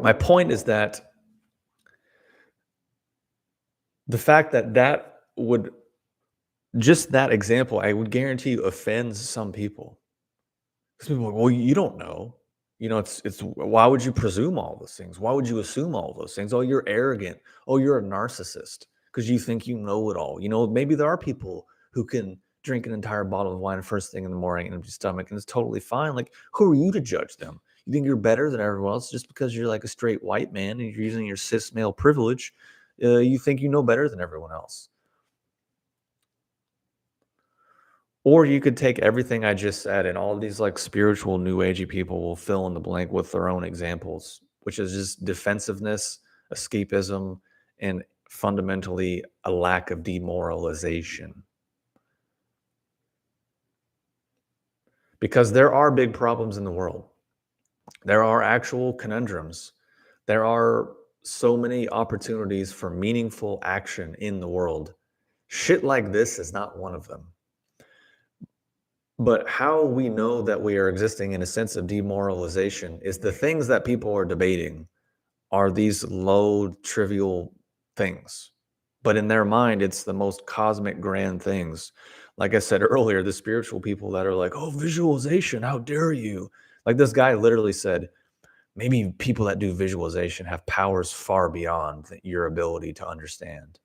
My point is that the fact that just that example, I would guarantee you offends some people. Because people are like, well, you don't know. It's why would you presume all those things? Why would you assume all those things? Oh, you're arrogant. Oh, you're a narcissist because you think you know it all. Maybe there are people who can drink an entire bottle of wine first thing in the morning and empty stomach, and it's totally fine. Like, who are you to judge them? You think you're better than everyone else just because you're like a straight white man and you're using your cis male privilege? You think you know better than everyone else. Or you could take everything I just said, and all these like spiritual new agey people will fill in the blank with their own examples, which is just defensiveness, escapism, and fundamentally a lack of demoralization. Because there are big problems in the world. There are actual conundrums. There are so many opportunities for meaningful action in the world. Shit like this is not one of them. But how we know that we are existing in a sense of demoralization is the things that people are debating are these low, trivial things. But in their mind, it's the most cosmic, grand things. Like I said earlier, the spiritual people that are like, oh, visualization, how dare you? Like this guy literally said, maybe people that do visualization have powers far beyond your ability to understand.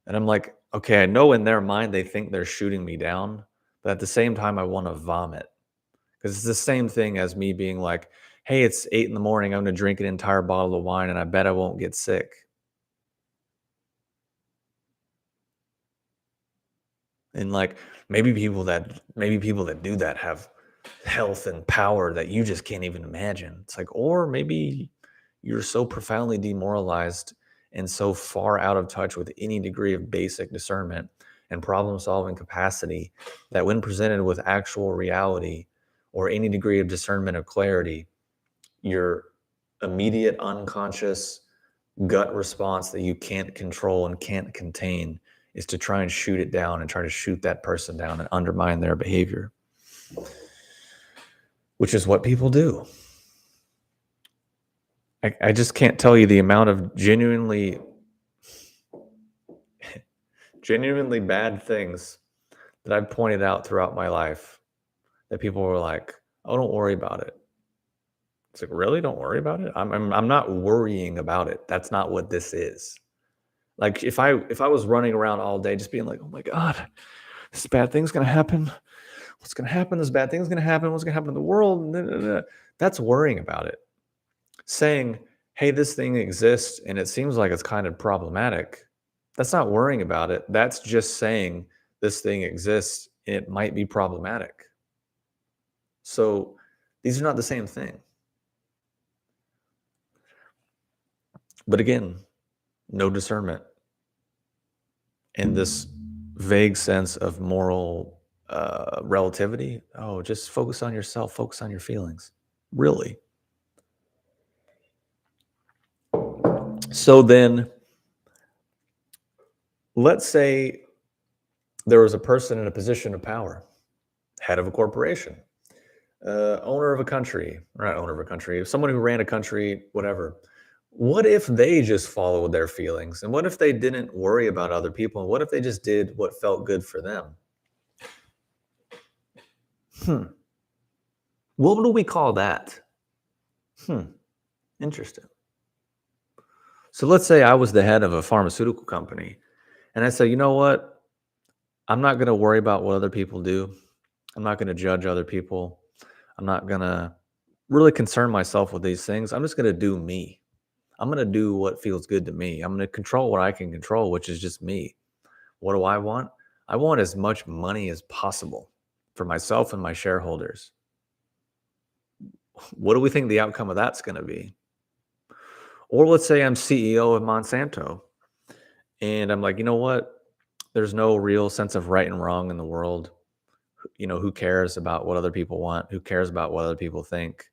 And I'm like, okay, I know in their mind they think they're shooting me down, but at the same time, I want to vomit because it's the same thing as me being like, hey, it's 8 in the morning. I'm going to drink an entire bottle of wine and I bet I won't get sick. And like maybe people that do that have health and power that you just can't even imagine. It's like, or maybe you're so profoundly demoralized and so far out of touch with any degree of basic discernment and problem solving capacity that when presented with actual reality or any degree of discernment or clarity, your immediate unconscious gut response that you can't control and can't contain is to try and shoot it down and try to shoot that person down and undermine their behavior, which is what people do. I just can't tell you the amount of genuinely bad things that I've pointed out throughout my life that people were like, oh, don't worry about it. It's like, really? Don't worry about it? I'm not worrying about it. That's not what this is. Like if I was running around all day just being like, oh my God, this bad thing's gonna happen. What's gonna happen? This bad thing's gonna happen. What's gonna happen in the world? That's worrying about it. Saying, hey, this thing exists and it seems like it's kind of problematic. That's not worrying about it. That's just saying this thing exists and it might be problematic. So these are not the same thing. But again, no discernment in this vague sense of moral relativity. Oh, just focus on yourself, focus on your feelings. Really? So then, let's say there was a person in a position of power, head of a corporation, owner of a country, or not owner of a country, someone who ran a country, whatever. What if they just followed their feelings? And what if they didn't worry about other people? And what if they just did what felt good for them? What do we call that? Interesting. So let's say I was the head of a pharmaceutical company and I say, you know what? I'm not going to worry about what other people do. I'm not going to judge other people. I'm not going to really concern myself with these things. I'm just going to do me. I'm going to do what feels good to me. I'm going to control what I can control, which is just me. What do I want? I want as much money as possible for myself and my shareholders. What do we think the outcome of that's going to be? Or let's say I'm CEO of Monsanto and I'm like, you know what? There's no real sense of right and wrong in the world. Who cares about what other people want? Who cares about what other people think?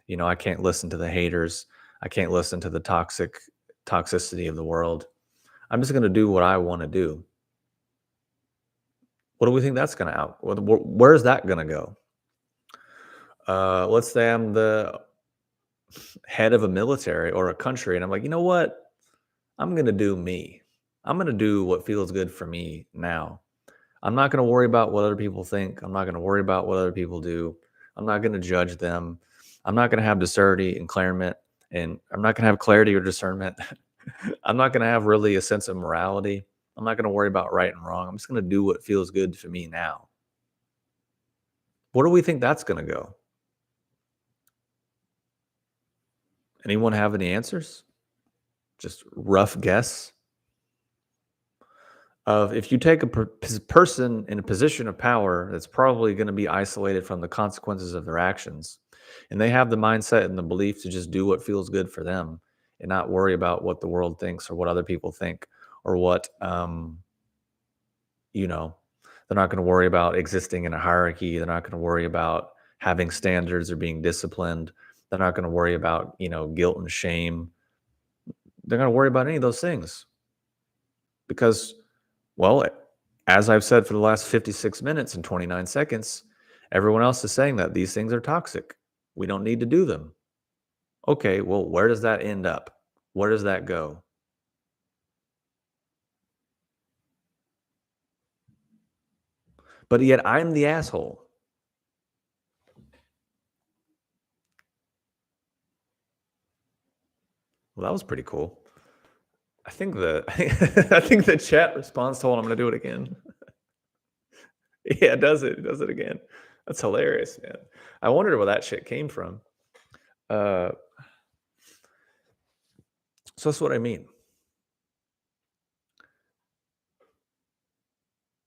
I can't listen to the haters. I can't listen to the toxicity of the world. I'm just going to do what I want to do. What do we think that's going to out? Where's that going to go? Let's say I'm the head of a military or a country, and I'm like, you know what? I'm going to do me. I'm going to do what feels good for me now. I'm not going to worry about what other people think. I'm not going to worry about what other people do. I'm not going to judge them. I'm not going to have discernity and clarity, and I'm not going to have clarity or discernment. I'm not going to have really a sense of morality. I'm not going to worry about right and wrong. I'm just going to do what feels good for me now. Where do we think that's going to go? Anyone have any answers? Just rough guess of if you take a person in a position of power that's probably going to be isolated from the consequences of their actions, and they have the mindset and the belief to just do what feels good for them and not worry about what the world thinks or what other people think or what you know they're not going to worry about existing in a hierarchy. They're not going to worry about having standards or being disciplined. They're not going to worry about guilt and shame. They're going to worry about any of those things because, well, as I've said for the last 56 minutes and 29 seconds, everyone else is saying that these things are toxic. We don't need to do them. Okay, well, where does that end up? Where does that go? But yet I'm the asshole. Well, that was pretty cool. I think the I think the chat response told I'm going to do it again. Yeah, it does it. It does it again. That's hilarious, man. I wondered where that shit came from. Uh, so that's what I mean.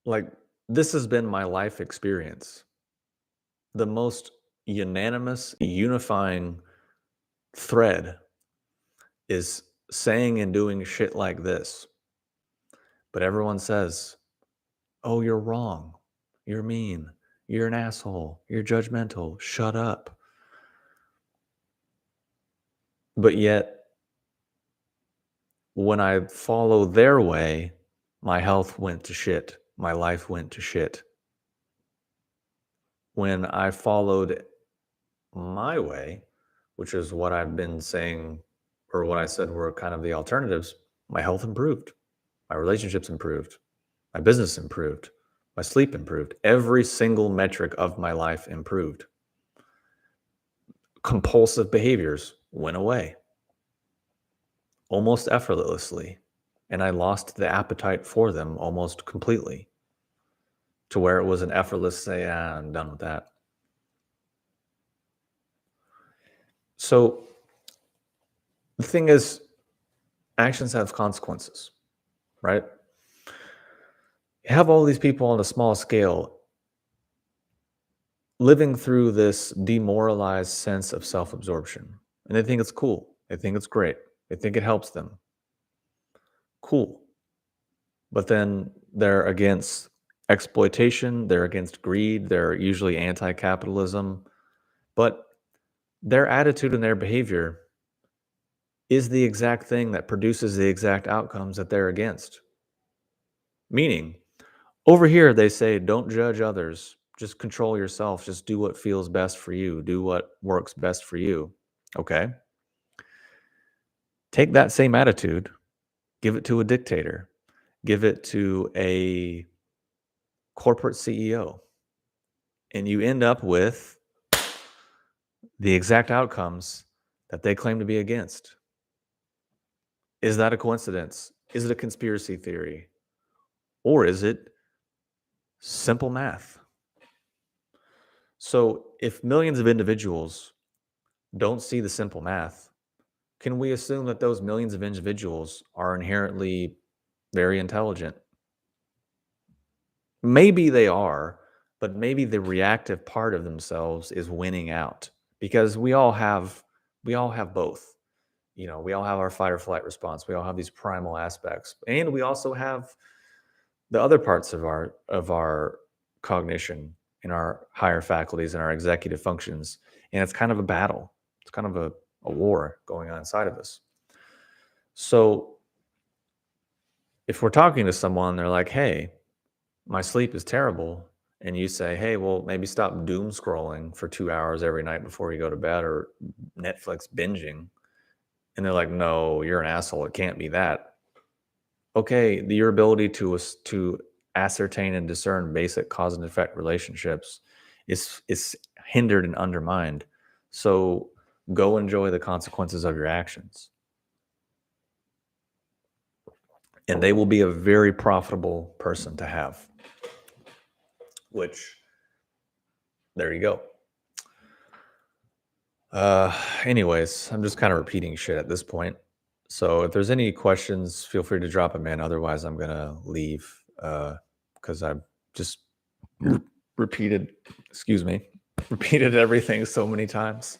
Like, this has been my life experience. The most unanimous, unifying thread is saying and doing shit like this. But everyone says, oh, you're wrong. You're mean. You're an asshole. You're judgmental. Shut up. But yet, when I follow their way, my health went to shit. My life went to shit. When I followed my way, which is what I've been saying, or what I said were kind of the alternatives, my health improved. My relationships improved. My business improved. My sleep improved. Every single metric of my life improved. Compulsive behaviors went away almost effortlessly. And I lost the appetite for them almost completely to where it was an effortless say, I'm done with that. So the thing is, actions have consequences, right? You have all these people on a small scale living through this demoralized sense of self-absorption. And they think it's cool. They think it's great. They think it helps them. Cool. But then they're against exploitation. They're against greed. They're usually anti-capitalism. But their attitude and their behavior is the exact thing that produces the exact outcomes that they're against. Meaning, over here, they say, don't judge others. Just control yourself. Just do what feels best for you. Do what works best for you. Okay. Take that same attitude, give it to a dictator, give it to a corporate CEO, and you end up with the exact outcomes that they claim to be against. Is that a coincidence? Is it a conspiracy theory? Or is it simple math? So if millions of individuals don't see the simple math, can we assume that those millions of individuals are inherently very intelligent? Maybe they are, but maybe the reactive part of themselves is winning out because we all have both. You know, we all have our fight or flight response. We all have these primal aspects, and we also have the other parts of our cognition in our higher faculties and our executive functions. And it's kind of a battle. It's kind of a war going on inside of us. So if we're talking to someone, they're like, hey, my sleep is terrible. And you say, hey, well, maybe stop doom scrolling for 2 hours every night before you go to bed, or Netflix binging. And they're like, no, you're an asshole. It can't be that. Okay, your ability to ascertain and discern basic cause and effect relationships is hindered and undermined. So go enjoy the consequences of your actions, and they will be a very profitable person to have. Which, there you go. Anyways, I'm just kind of repeating shit at this point. So if there's any questions, feel free to drop them in. Otherwise, I'm gonna leave because I've just repeated, excuse me, repeated everything so many times.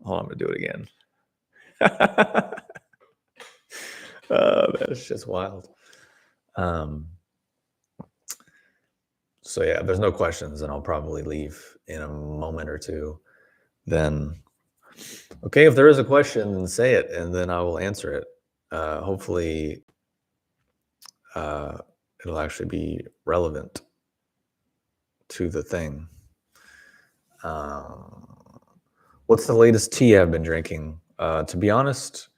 Hold on, I'm gonna do it again. That's just wild. So yeah, if there's no questions, then I'll probably leave in a moment or two. Then, okay, if there is a question, then say it, and then I will answer it. Hopefully, uh, it'll actually be relevant to the thing. What's the latest tea I've been drinking? To be honest,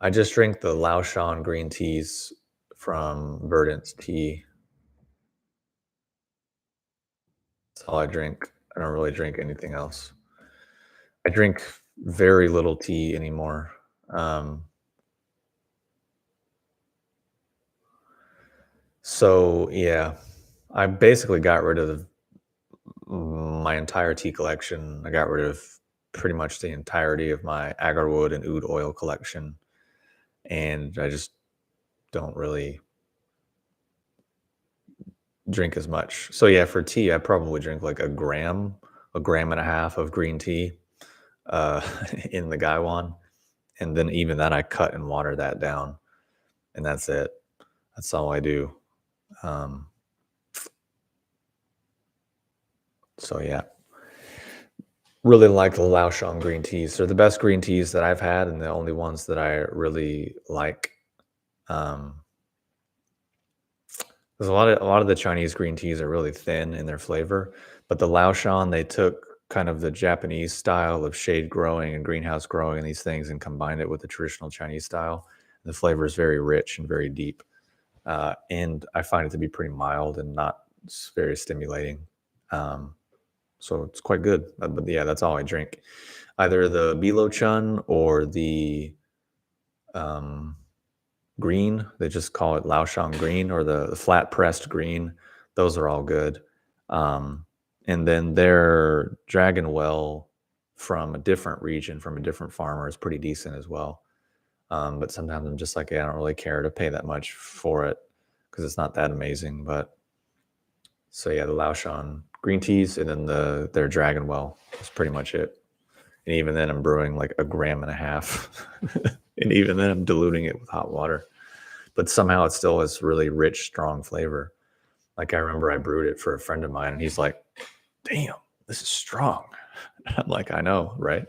I just drink the Laoshan green teas from Verdant's Tea. That's all I drink. I don't really drink anything else. I drink very little tea anymore. So yeah, I basically got rid of my entire tea collection. I got rid of pretty much the entirety of my agarwood and oud oil collection, and I just don't really drink as much. So yeah, for tea, I probably drink like a gram and a half of green tea uh, in the Gaiwan, and then even that I cut and water that down, and that's it. That's all I do. Um, so yeah, really like the Laoshan green teas. They're the best green teas that I've had, and the only ones that I really like. Um, There's a lot of the Chinese green teas are really thin in their flavor, but the Laoshan, they took kind of the Japanese style of shade growing and greenhouse growing and these things and combined it with the traditional Chinese style. The flavor is very rich and very deep, and I find it to be pretty mild and not very stimulating. Um, so it's quite good. But yeah, that's all I drink. Either the Bilo Chun or the um, green. They just call it Laoshan green, or the flat pressed green. Those are all good. And then their Dragon Well from a different region, from a different farmer, is pretty decent as well. But sometimes I'm just like, yeah, I don't really care to pay that much for it because it's not that amazing. But so yeah, the Laoshan green teas and then their Dragon Well is pretty much it. And even then, I'm brewing like a gram and a half, and even then, I'm diluting it with hot water. But somehow it still has really rich, strong flavor. Like I remember I brewed it for a friend of mine, and he's like, "Damn, this is strong." I'm like, "I know, right?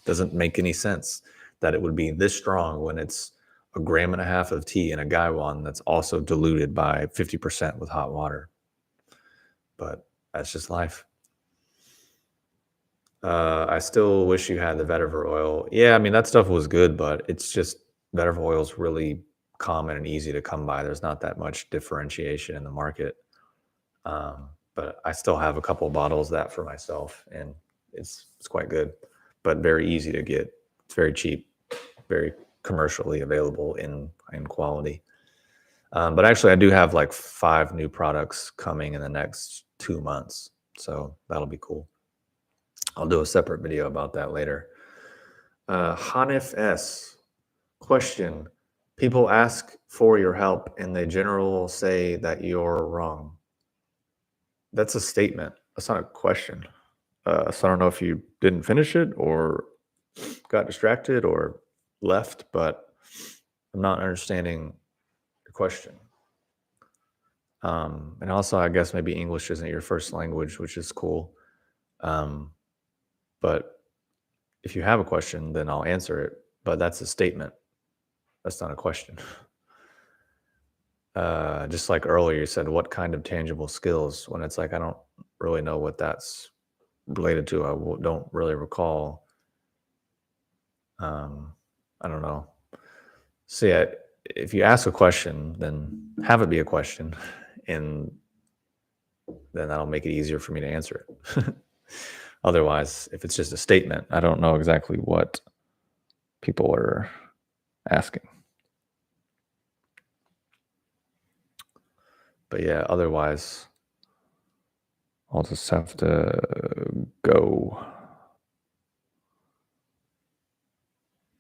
Doesn't make any sense that it would be this strong when it's a gram and a half of tea in a gaiwan that's also diluted by 50% with hot water." But that's just life. I still wish you had the vetiver oil. Yeah, I mean that stuff was good, but it's just vetiver oil is really common and easy to come by. There's not that much differentiation in the market. But I still have a couple bottles of that for myself, and it's quite good, but very easy to get. It's very cheap, very commercially available in quality. But actually, I do have like 5 new products coming in the next 2 months, so that'll be cool. I'll do a separate video about that later. Hanif S. Question. People ask for your help and they generally say that you're wrong. That's a statement. That's not a question. So I don't know if you didn't finish it or got distracted or left, but I'm not understanding your question. And also, I guess maybe English isn't your first language, which is cool. Um, but if you have a question, then I'll answer it. But that's a statement. That's not a question. Just like earlier, you said, what kind of tangible skills? When it's like, I don't really know what that's related to. Don't really recall. I don't know. So yeah, if you ask a question, then have it be a question, and then that'll make it easier for me to answer it. Otherwise, if it's just a statement, I don't know exactly what people are asking. But yeah, otherwise, I'll just have to go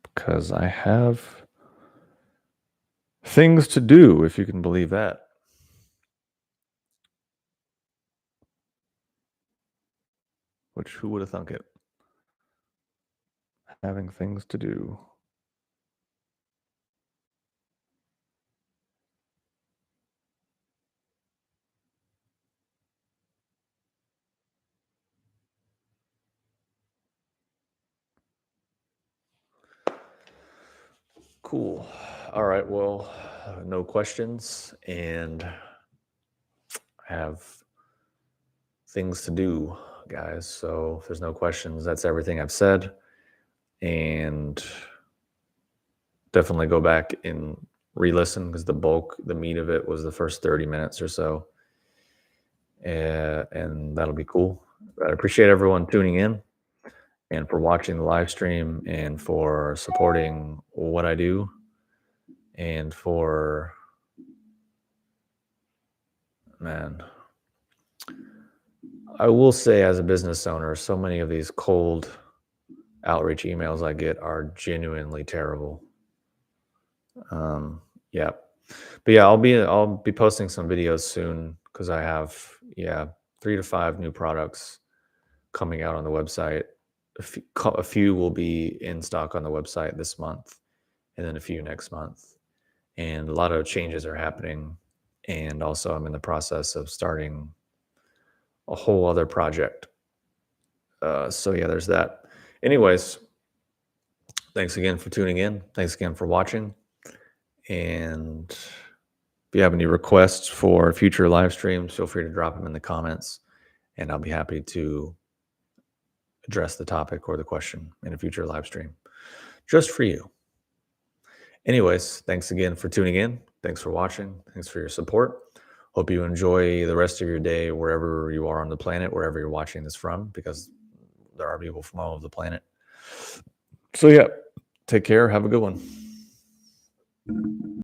because I have things to do, if you can believe that. Which, who would have thunk it? Having things to do. Cool. All right. Well, no questions, and I have things to do, guys. So if there's no questions, that's everything I've said. And definitely go back and re-listen because the meat of it was the first 30 minutes or so. And that'll be cool. I appreciate everyone tuning in and for watching the live stream and for supporting what I do and for, man, I will say as a business owner, so many of these cold outreach emails I get are genuinely terrible. Yeah. But yeah, I'll be posting some videos soon because I have 3 to 5 new products coming out on the website. A few will be in stock on the website this month, and then a few next month. And a lot of changes are happening. And also, I'm in the process of starting a whole other project. So yeah, there's that. Anyways, thanks again for tuning in. Thanks again for watching. And if you have any requests for future live streams, feel free to drop them in the comments, and I'll be happy to address the topic or the question in a future live stream just for you. Anyways, thanks again for tuning in. Thanks for watching. Thanks for your support. Hope you enjoy the rest of your day wherever you are on the planet, wherever you're watching this from, because there are people from all over the planet. So yeah, take care. Have a good one.